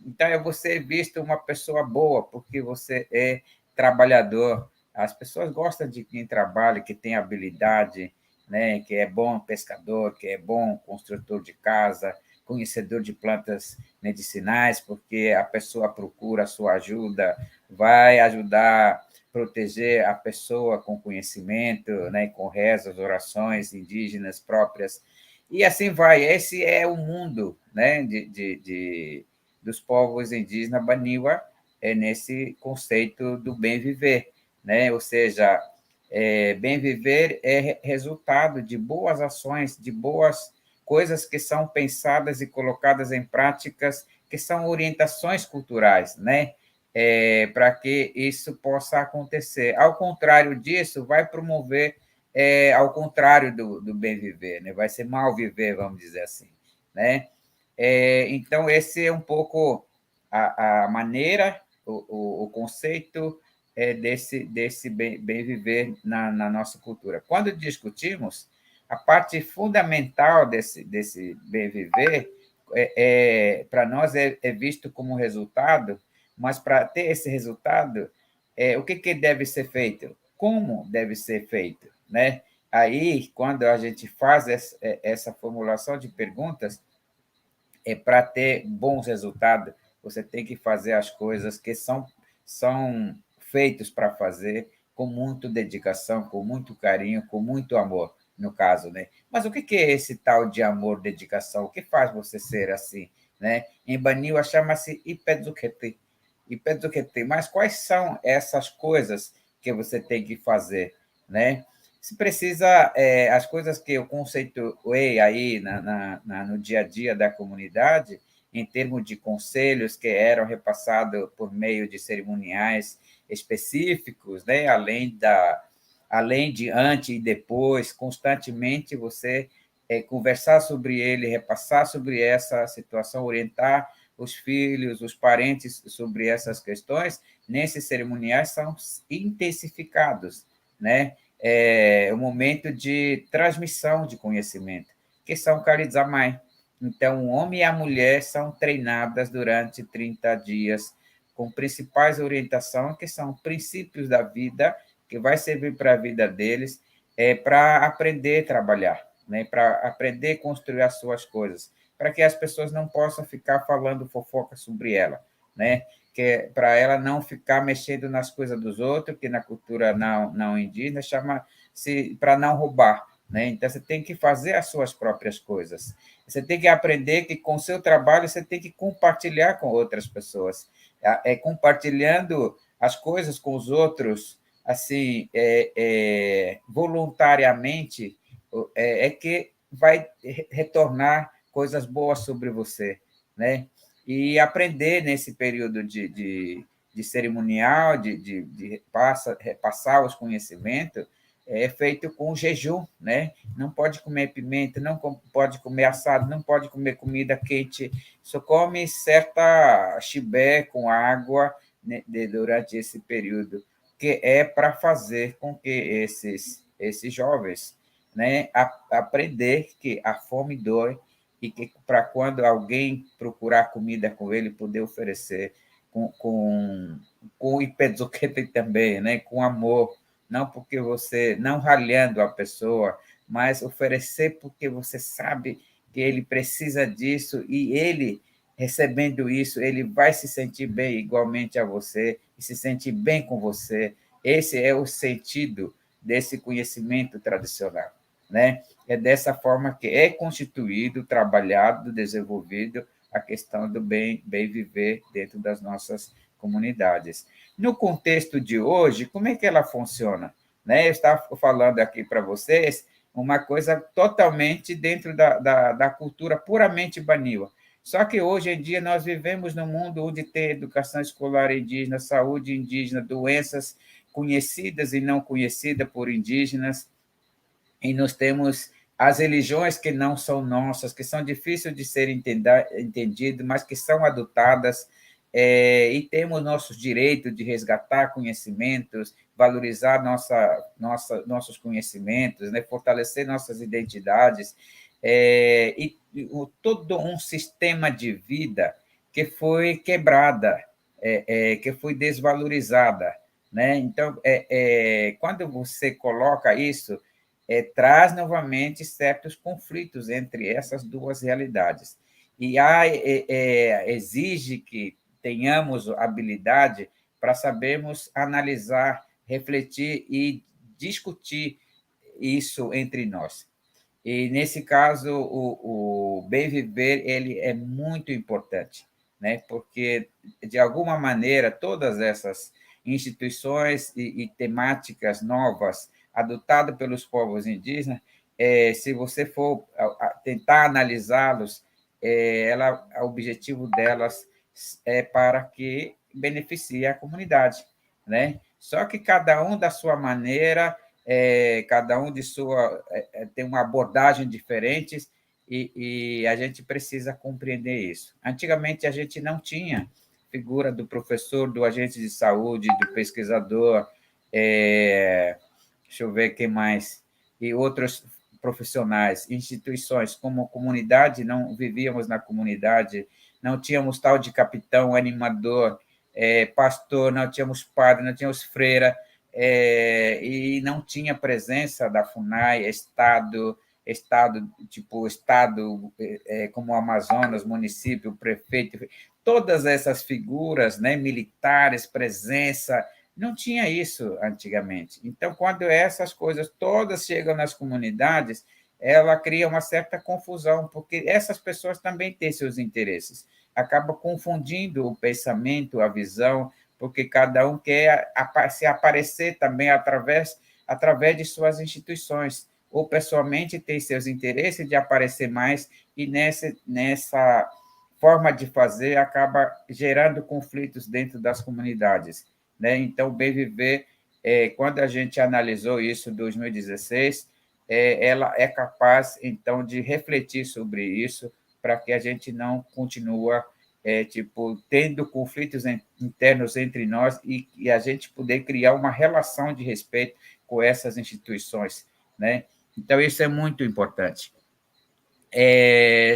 Então, é você visto uma pessoa boa, porque você é trabalhador. As pessoas gostam de quem trabalha, que tem habilidade, né? Que é bom pescador, que é bom construtor de casa, conhecedor de plantas medicinais, porque a pessoa procura a sua ajuda, vai ajudar proteger a pessoa com conhecimento, né, com rezas, orações indígenas próprias, e assim vai. Esse é o mundo, né, dos povos indígenas Baniwa, nesse conceito do bem viver, né? Ou seja, bem viver é resultado de boas ações, de boas coisas que são pensadas e colocadas em práticas, que são orientações culturais, né? Para que isso possa acontecer. Ao contrário disso, vai promover ao contrário do bem viver, né? Vai ser mal viver, vamos dizer assim, né? Então, esse é um pouco a maneira, o conceito desse bem viver na nossa cultura. Quando discutimos, a parte fundamental desse bem viver, para nós, é visto como resultado, mas para ter esse resultado, o que deve ser feito? Como deve ser feito, né? Aí, quando a gente faz essa formulação de perguntas, para ter bons resultados, você tem que fazer as coisas que são feitas para fazer com muita dedicação, com muito carinho, com muito amor, no caso, né? Mas o que é esse tal de amor, dedicação? O que faz você ser assim, né? Em Baniwa chama-se ipedzukete. Ipedzukete. Mas quais são essas coisas que você tem que fazer, né? Se precisa, as coisas que eu conceituei aí no dia a dia da comunidade, em termos de conselhos que eram repassados por meio de cerimoniais específicos, né? Além de antes e depois, constantemente você conversar sobre ele, repassar sobre essa situação, orientar os filhos, os parentes sobre essas questões, nesses cerimoniais são intensificados, né? É o momento de transmissão de conhecimento, que são Karizamai. Então, o homem e a mulher são treinadas durante 30 dias com principais orientações, que são princípios da vida, que vai servir para a vida deles, para aprender a trabalhar, né? Para aprender a construir as suas coisas, para que as pessoas não possam ficar falando fofoca sobre ela, né? Que para ela não ficar mexendo nas coisas dos outros, que na cultura não indígena chama-se para não roubar, né? Então, você tem que fazer as suas próprias coisas. Você tem que aprender que, com o seu trabalho, você tem que compartilhar com outras pessoas. Compartilhando as coisas com os outros, assim, voluntariamente, que vai retornar coisas boas sobre você, né? E aprender nesse período de cerimonial, de repassar os conhecimentos, é feito com jejum, né? Não pode comer pimenta, não pode comer assado, não pode comer comida quente, só come certa chibé com água, né, durante esse período, que é para fazer com que esses jovens, né, aprender que a fome dói e que para quando alguém procurar comida com ele, poder oferecer com ipezuquete também, né, com amor, não porque você, não ralhando a pessoa, mas oferecer porque você sabe que ele precisa disso e ele, recebendo isso, ele vai se sentir bem igualmente a você e se sentir bem com você. Esse é o sentido desse conhecimento tradicional, né? É dessa forma que é constituído, trabalhado, desenvolvido a questão do bem viver dentro das nossas comunidades. No contexto de hoje, como é que ela funciona? Né? Eu estava falando aqui para vocês uma coisa totalmente dentro da cultura puramente baniwa. Só que hoje em dia nós vivemos num mundo onde tem educação escolar indígena, saúde indígena, doenças conhecidas e não conhecidas por indígenas, e nós temos as religiões que não são nossas, que são difíceis de serem entendidas, mas que são adotadas, e temos nossos direitos de resgatar conhecimentos, valorizar nossos conhecimentos, né? Fortalecer nossas identidades, e todo um sistema de vida que foi quebrada, que foi desvalorizada, né? Então, quando você coloca isso, traz novamente certos conflitos entre essas duas realidades. E exige que tenhamos habilidade para sabermos analisar, refletir e discutir isso entre nós. E, nesse caso, o bem viver ele é muito importante, né? Porque, de alguma maneira, todas essas instituições e temáticas novas adotadas pelos povos indígenas, se você for tentar analisá-los, o objetivo delas é para que beneficie a comunidade, né? Só que cada um da sua maneira, cada um tem uma abordagem diferente e a gente precisa compreender isso. Antigamente, a gente não tinha figura do professor, do agente de saúde, do pesquisador, deixa eu ver quem mais, e outros profissionais, instituições, como comunidade, não vivíamos na comunidade, não tínhamos tal de capitão, animador, pastor, não tínhamos padre, não tínhamos freira, e não tinha presença da FUNAI, Estado como Amazonas, município, prefeito, todas essas figuras, né, militares, presença, não tinha isso antigamente. Então, quando essas coisas todas chegam nas comunidades, ela cria uma certa confusão, porque essas pessoas também têm seus interesses. Acaba confundindo o pensamento, a visão, porque cada um quer se aparecer também através de suas instituições, ou pessoalmente tem seus interesses de aparecer mais, e nessa forma de fazer acaba gerando conflitos dentro das comunidades, né? Então, o Bem Viver, quando a gente analisou isso em 2016, ela é capaz, então, de refletir sobre isso para que a gente não continue tendo conflitos internos entre nós e a gente poder criar uma relação de respeito com essas instituições, né? Então, isso é muito importante.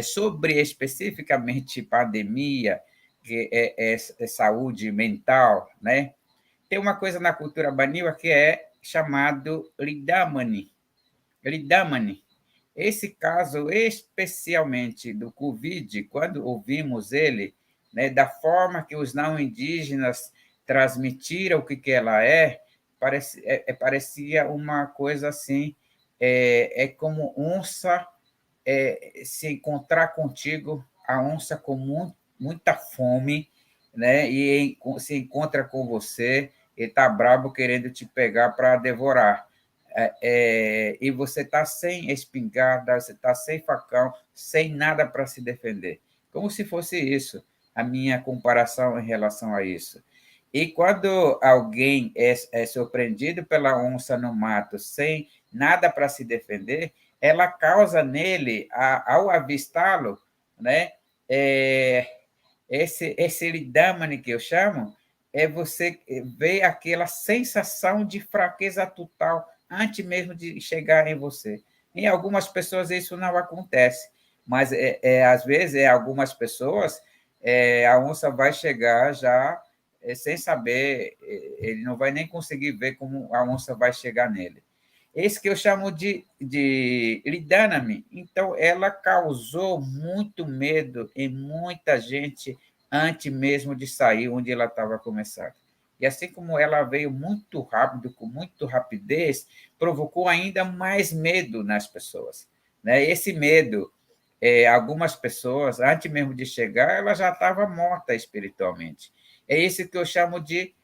Sobre especificamente pandemia, que é saúde mental, né? Tem uma coisa na cultura baniwa que é chamado Lidamani. Lidamani. Esse caso, especialmente do Covid, quando ouvimos ele, né, da forma que os não indígenas transmitiram o que ela parecia uma coisa assim, como onça se encontrar contigo, a onça com muita fome, né, e se encontra com você e está bravo querendo te pegar para devorar. E você está sem espingarda, você está sem facão, sem nada para se defender. Como se fosse isso, a minha comparação em relação a isso. E quando alguém é surpreendido pela onça no mato, sem nada para se defender, ela causa nele, ao avistá-lo, né, esse lidamane que eu chamo, você ver aquela sensação de fraqueza total antes mesmo de chegar em você. Em algumas pessoas isso não acontece, mas às vezes, algumas pessoas, a onça vai chegar já sem saber, ele não vai nem conseguir ver como a onça vai chegar nele. Esse que eu chamo de Lidanami. Então, ela causou muito medo em muita gente antes mesmo de sair onde ela estava começando. E assim como ela veio muito rápido, com muita rapidez, provocou ainda mais medo nas pessoas, né? Esse medo, algumas pessoas, antes mesmo de chegar, ela já estava morta espiritualmente. É isso que eu chamo de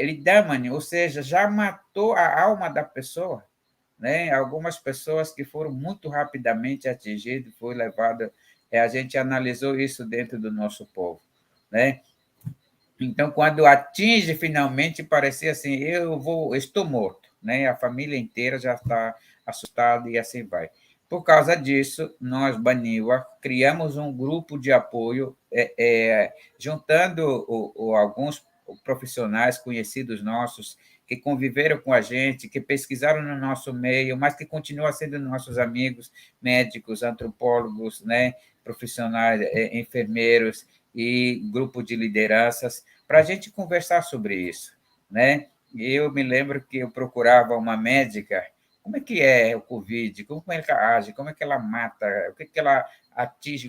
lidamani, ou seja, já matou a alma da pessoa, né? Algumas pessoas que foram muito rapidamente atingidas, foi levada, a gente analisou isso dentro do nosso povo, né? Então, quando atinge finalmente, parecia assim, estou morto, né? A família inteira já está assustada e assim vai. Por causa disso, nós, Baniwa, criamos um grupo de apoio, juntando alguns profissionais conhecidos nossos que conviveram com a gente, que pesquisaram no nosso meio, mas que continuam sendo nossos amigos, médicos, antropólogos, né? Profissionais, enfermeiros e grupo de lideranças, para a gente conversar sobre isso, né? Eu me lembro que eu procurava uma médica. Como é que é o Covid? Como é que ela age? Como é que ela mata? O que ela atinge?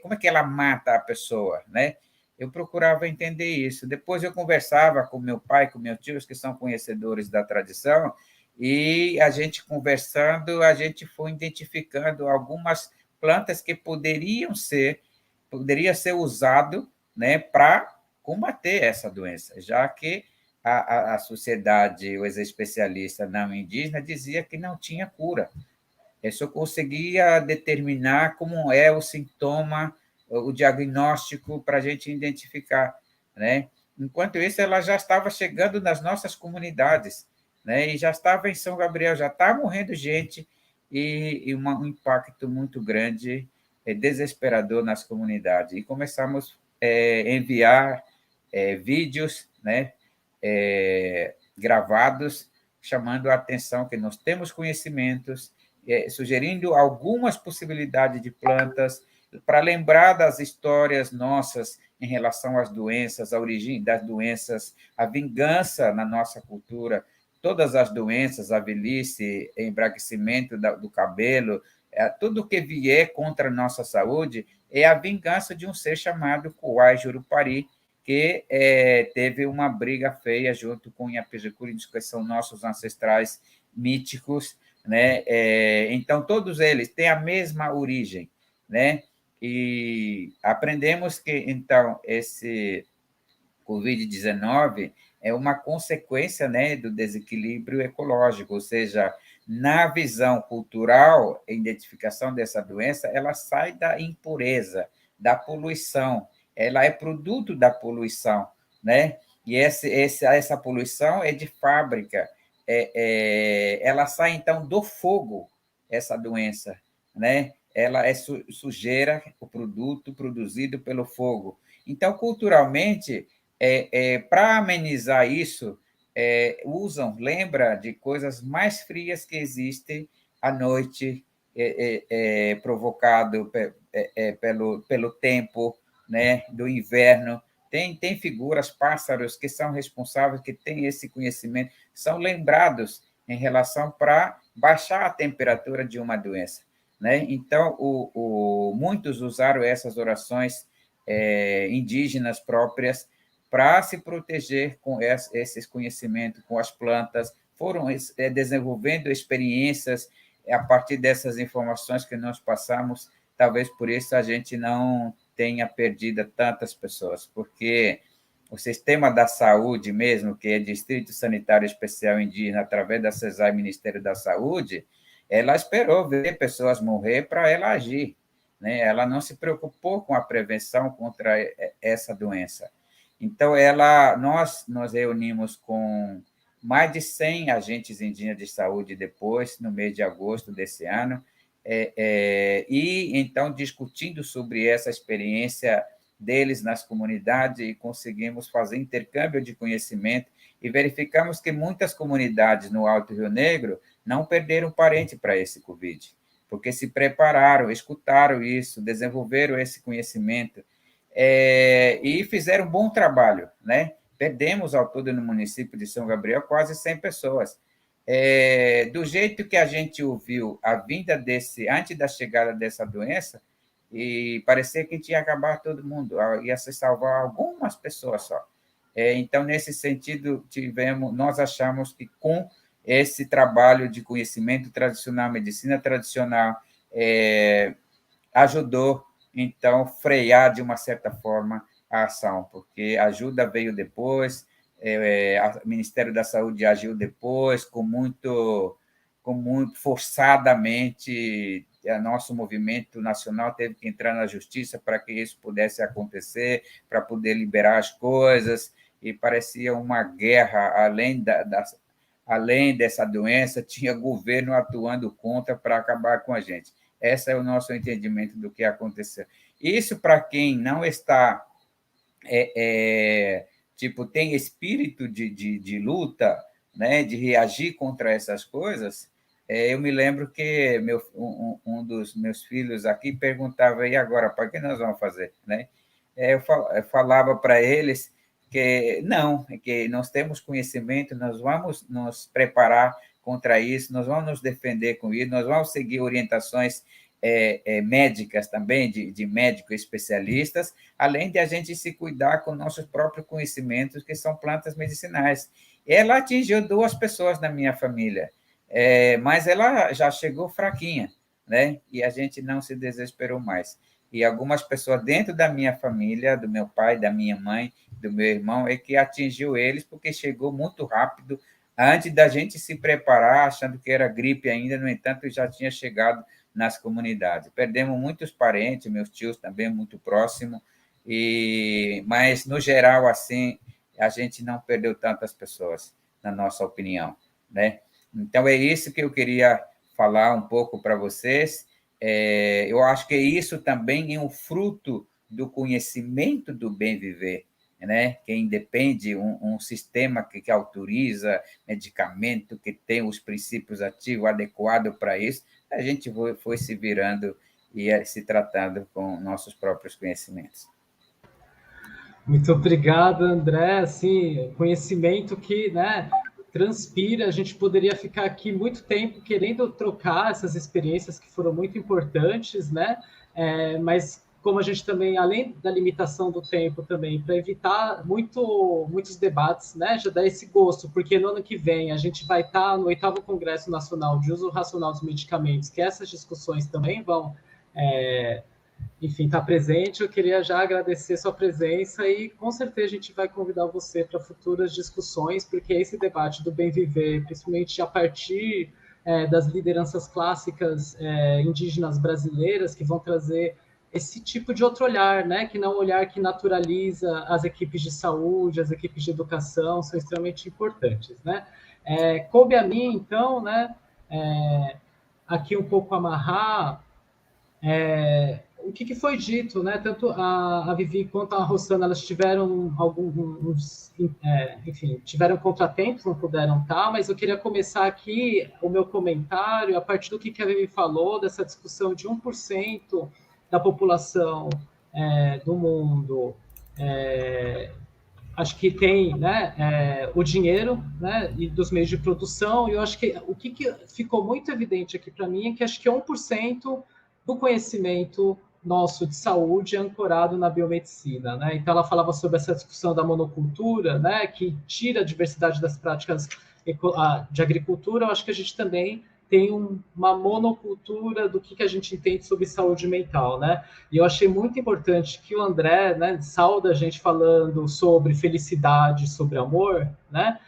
Como é que ela mata a pessoa, né? Eu procurava entender isso. Depois eu conversava com meu pai, com meus tios, que são conhecedores da tradição, e a gente conversando, a gente foi identificando algumas plantas que poderia ser usado, né, para combater essa doença, já que a sociedade, os especialistas não indígenas dizia que não tinha cura. Eu só conseguia determinar como é o sintoma, o diagnóstico para a gente identificar, né? Enquanto isso, ela já estava chegando nas nossas comunidades, né? E já estava em São Gabriel, já está morrendo gente e um impacto muito grande, desesperador nas comunidades. E começamos a enviar vídeos, né? Gravados, chamando a atenção que nós temos conhecimentos, sugerindo algumas possibilidades de plantas, para lembrar das histórias nossas em relação às doenças, a origem das doenças, a vingança na nossa cultura, todas as doenças, a velhice, embraquecimento do cabelo, tudo que vier contra a nossa saúde é a vingança de um ser chamado Kuai Jurupari, que teve uma briga feia junto com Inhapiricuri, que são nossos ancestrais míticos, né? Então, todos eles têm a mesma origem, né? E aprendemos que, então, esse Covid-19 é uma consequência, né, do desequilíbrio ecológico, ou seja, na visão cultural, a identificação dessa doença, ela sai da impureza, da poluição, ela é produto da poluição, né? E essa poluição é de fábrica, ela sai, então, do fogo, essa doença, né? Ela é sujeira, o produto produzido pelo fogo. Então, culturalmente, para amenizar isso, lembra de coisas mais frias que existem à noite, provocado pelo tempo, né, do inverno. Tem figuras, pássaros, que são responsáveis, que têm esse conhecimento, são lembrados em relação para baixar a temperatura de uma doença, né? Então, muitos usaram essas orações indígenas próprias para se proteger com esses conhecimentos, com as plantas, foram desenvolvendo experiências a partir dessas informações que nós passamos. Talvez por isso a gente não tenha perdido tantas pessoas, porque o sistema da saúde mesmo, que é Distrito Sanitário Especial Indígena, através da CESAI, Ministério da Saúde, ela esperou ver pessoas morrer para ela agir, né? Ela não se preocupou com a prevenção contra essa doença. Então, nós reunimos com mais de 100 agentes indígenas de saúde depois, no mês de agosto desse ano, e então discutindo sobre essa experiência deles nas comunidades, e conseguimos fazer intercâmbio de conhecimento e verificamos que muitas comunidades no Alto Rio Negro não perderam parente para esse Covid, porque se prepararam, escutaram isso, desenvolveram esse conhecimento, e fizeram um bom trabalho, né? Perdemos ao todo no município de São Gabriel quase 100 pessoas. Do jeito que a gente ouviu a vinda antes da chegada dessa doença, e parecia que tinha acabado todo mundo, ia se salvar algumas pessoas só. Então, nesse sentido, nós achamos que com esse trabalho de conhecimento tradicional, medicina tradicional, ajudou, então, frear, de uma certa forma, a ação, porque a ajuda veio depois, o Ministério da Saúde agiu depois, com muito forçadamente, o nosso movimento nacional teve que entrar na justiça para que isso pudesse acontecer, para poder liberar as coisas, e parecia uma guerra, além dessa doença, tinha governo atuando contra para acabar com a gente. Esse é o nosso entendimento do que aconteceu. Isso, para quem não está, tem espírito de luta, né, de reagir contra essas coisas, eu me lembro que um dos meus filhos aqui perguntava, e agora, para que nós vamos fazer? Né? Eu falava para eles que não, que nós temos conhecimento, nós vamos nos preparar contra isso, nós vamos nos defender com isso, nós vamos seguir orientações médicas também, de médicos especialistas, além de a gente se cuidar com nossos próprios conhecimentos, que são plantas medicinais. Ela atingiu 2 pessoas na minha família, mas ela já chegou fraquinha, né? E a gente não se desesperou mais. E algumas pessoas dentro da minha família, do meu pai, da minha mãe, do meu irmão, que atingiu eles, porque chegou muito rápido, antes da gente se preparar, achando que era gripe ainda, no entanto, já tinha chegado nas comunidades. Perdemos muitos parentes, meus tios também muito próximos, mas, no geral, assim, a gente não perdeu tantas pessoas, na nossa opinião, né? Então, é isso que eu queria falar um pouco para vocês. Eu acho que isso também é um fruto do conhecimento do bem viver, né? Que independe um sistema que autoriza medicamento, que tem os princípios ativos adequados para isso, a gente foi se virando e se tratando com nossos próprios conhecimentos. Muito obrigado, André. Assim, conhecimento que, né, transpira. A gente poderia ficar aqui muito tempo querendo trocar essas experiências que foram muito importantes, né? Mas como a gente também, além da limitação do tempo também, para evitar muitos debates, né? Já dá esse gosto, porque no ano que vem a gente vai estar no 8º Congresso Nacional de Uso Racional dos Medicamentos, que essas discussões também vão enfim, estar presente. Eu queria já agradecer sua presença e, com certeza, a gente vai convidar você para futuras discussões, porque esse debate do bem viver, principalmente a partir das lideranças clássicas indígenas brasileiras, que vão trazer esse tipo de outro olhar, né? Que não é um olhar que naturaliza as equipes de saúde, as equipes de educação, são extremamente importantes, né? Coube a mim, então, né? Aqui um pouco amarrar o que foi dito, né? Tanto a Vivi quanto a Rosana, elas tiveram enfim, tiveram contratempos, não puderam estar, mas eu queria começar aqui o meu comentário a partir do que a Vivi falou, dessa discussão de 1% da população do mundo, acho que tem, né, o dinheiro, né, e dos meios de produção, e eu acho que o que ficou muito evidente aqui para mim é que acho que 1% do conhecimento nosso de saúde é ancorado na biomedicina, né? Então ela falava sobre essa discussão da monocultura, né, que tira a diversidade das práticas de agricultura. Eu acho que a gente também tem uma monocultura do que a gente entende sobre saúde mental, né? E eu achei muito importante que o André, né, sauda a gente falando sobre felicidade, sobre amor, né?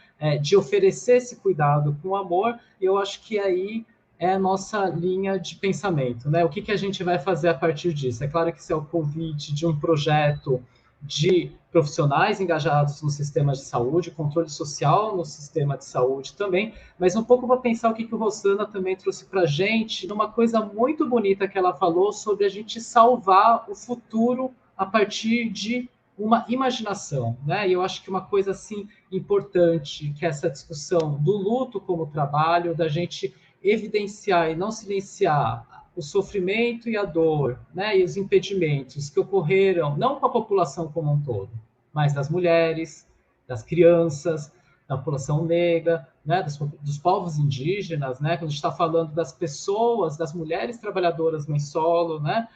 De oferecer esse cuidado com amor. E eu acho que aí é a nossa linha de pensamento, né? O que a gente vai fazer a partir disso? É claro que isso é o convite de um projeto de profissionais engajados no sistema de saúde, controle social no sistema de saúde também, mas um pouco para pensar o que o Rosana também trouxe para a gente, numa coisa muito bonita que ela falou sobre a gente salvar o futuro a partir de uma imaginação, né? E eu acho que uma coisa assim importante, que é essa discussão do luto como trabalho, da gente evidenciar e não silenciar o sofrimento e a dor, né, e os impedimentos que ocorreram, não com a população como um todo, mas das mulheres, das crianças, da população negra, né, dos povos indígenas, né, quando a gente está falando das pessoas, das mulheres trabalhadoras mãe solo, né,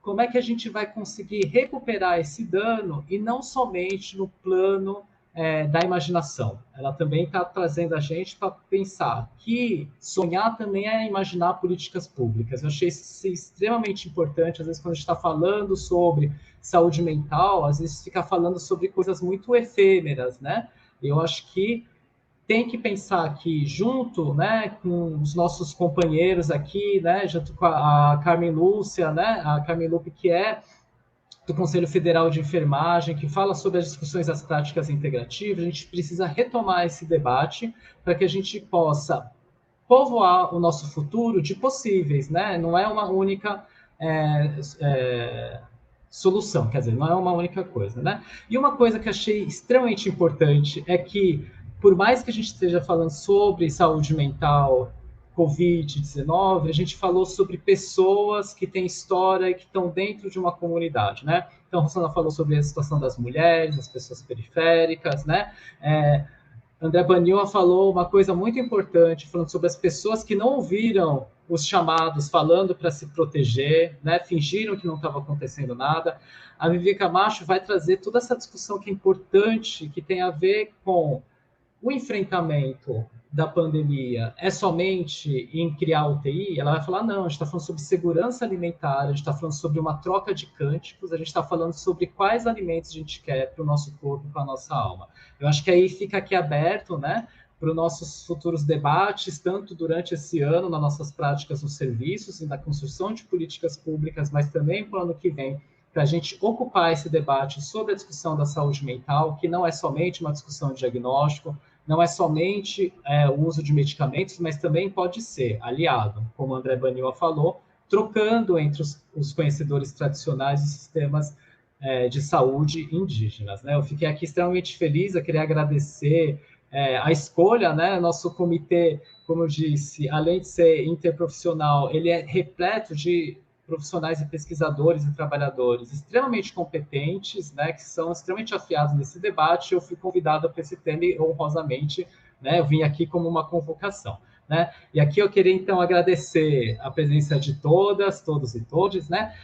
como é que a gente vai conseguir recuperar esse dano e não somente no plano da imaginação. Ela também está trazendo a gente para pensar que sonhar também é imaginar políticas públicas. Eu achei isso extremamente importante. Às vezes, quando a gente está falando sobre saúde mental, às vezes fica falando sobre coisas muito efêmeras, né? Eu acho que tem que pensar aqui junto, né, com os nossos companheiros aqui, né, junto com a Carmen Lúcia, né, a Carmen Lupe, que é do Conselho Federal de Enfermagem, que fala sobre as discussões das práticas integrativas. A gente precisa retomar esse debate para que a gente possa povoar o nosso futuro de possíveis, né? Não é uma única solução, quer dizer, não é uma única coisa, né? E uma coisa que achei extremamente importante é que, por mais que a gente esteja falando sobre saúde mental, Covid-19, a gente falou sobre pessoas que têm história e que estão dentro de uma comunidade, né? Então, a Rosana falou sobre a situação das mulheres, das pessoas periféricas, né? André Banil falou uma coisa muito importante, falando sobre as pessoas que não ouviram os chamados falando para se proteger, né? Fingiram que não estava acontecendo nada. A Vivi Camacho vai trazer toda essa discussão que é importante, que tem a ver com o enfrentamento da pandemia é somente em criar UTI, ela vai falar, não, a gente está falando sobre segurança alimentar, a gente está falando sobre uma troca de cânticos, a gente está falando sobre quais alimentos a gente quer para o nosso corpo, para a nossa alma. Eu acho que aí fica aqui aberto, né, para os nossos futuros debates, tanto durante esse ano, nas nossas práticas nos serviços e na construção de políticas públicas, mas também para o ano que vem, para a gente ocupar esse debate sobre a discussão da saúde mental, que não é somente uma discussão de diagnóstico, não é somente o uso de medicamentos, mas também pode ser aliado, como o André Banil falou, trocando entre os conhecedores tradicionais dos sistemas de saúde indígenas, né? Eu fiquei aqui extremamente feliz, eu queria agradecer a escolha, né? Nosso comitê, como eu disse, além de ser interprofissional, ele é repleto de profissionais e pesquisadores e trabalhadores extremamente competentes, né, que são extremamente afiados nesse debate. Eu fui convidado para esse tema e, honrosamente, né, eu vim aqui como uma convocação. né? E aqui eu queria, então, agradecer a presença de todas, todos e todes, né?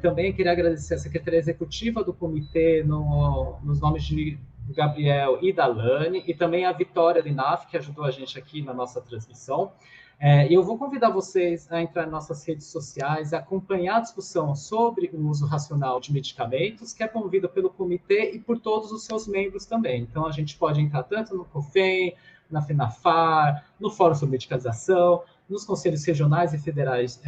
Também queria agradecer a Secretaria Executiva do Comitê, nos nomes de Gabriel e da Lani, e também a Vitória Linaf, que ajudou a gente aqui na nossa transmissão. E eu vou convidar vocês a entrar em nossas redes sociais, a acompanhar a discussão sobre o uso racional de medicamentos, que é promovida pelo comitê e por todos os seus membros também. Então, a gente pode entrar tanto no COFEM, na FENAFAR, no Fórum sobre Medicalização, nos conselhos regionais e federais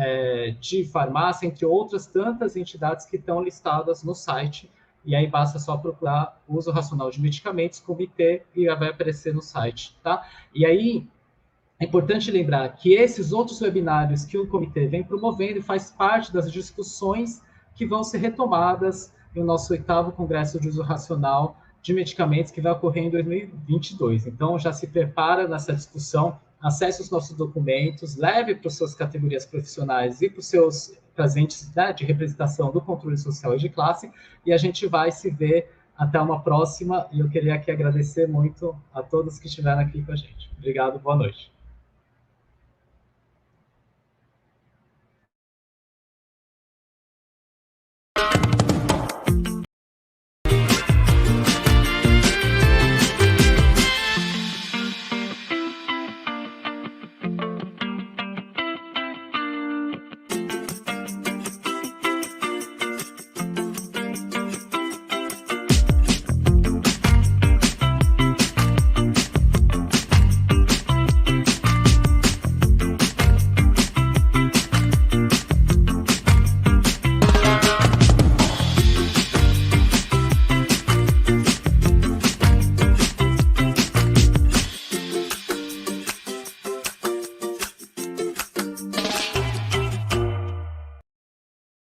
de farmácia, entre outras tantas entidades que estão listadas no site. E aí basta só procurar uso racional de medicamentos, comitê, e vai aparecer no site, tá? E aí, é importante lembrar que esses outros webinários que o comitê vem promovendo faz parte das discussões que vão ser retomadas no nosso 8º Congresso de Uso Racional de Medicamentos, que vai ocorrer em 2022. Então, já se prepara nessa discussão, acesse os nossos documentos, leve para as suas categorias profissionais e para os seus presentes, né, de representação do controle social e de classe, e a gente vai se ver até uma próxima, e eu queria aqui agradecer muito a todos que estiveram aqui com a gente. Obrigado, boa noite.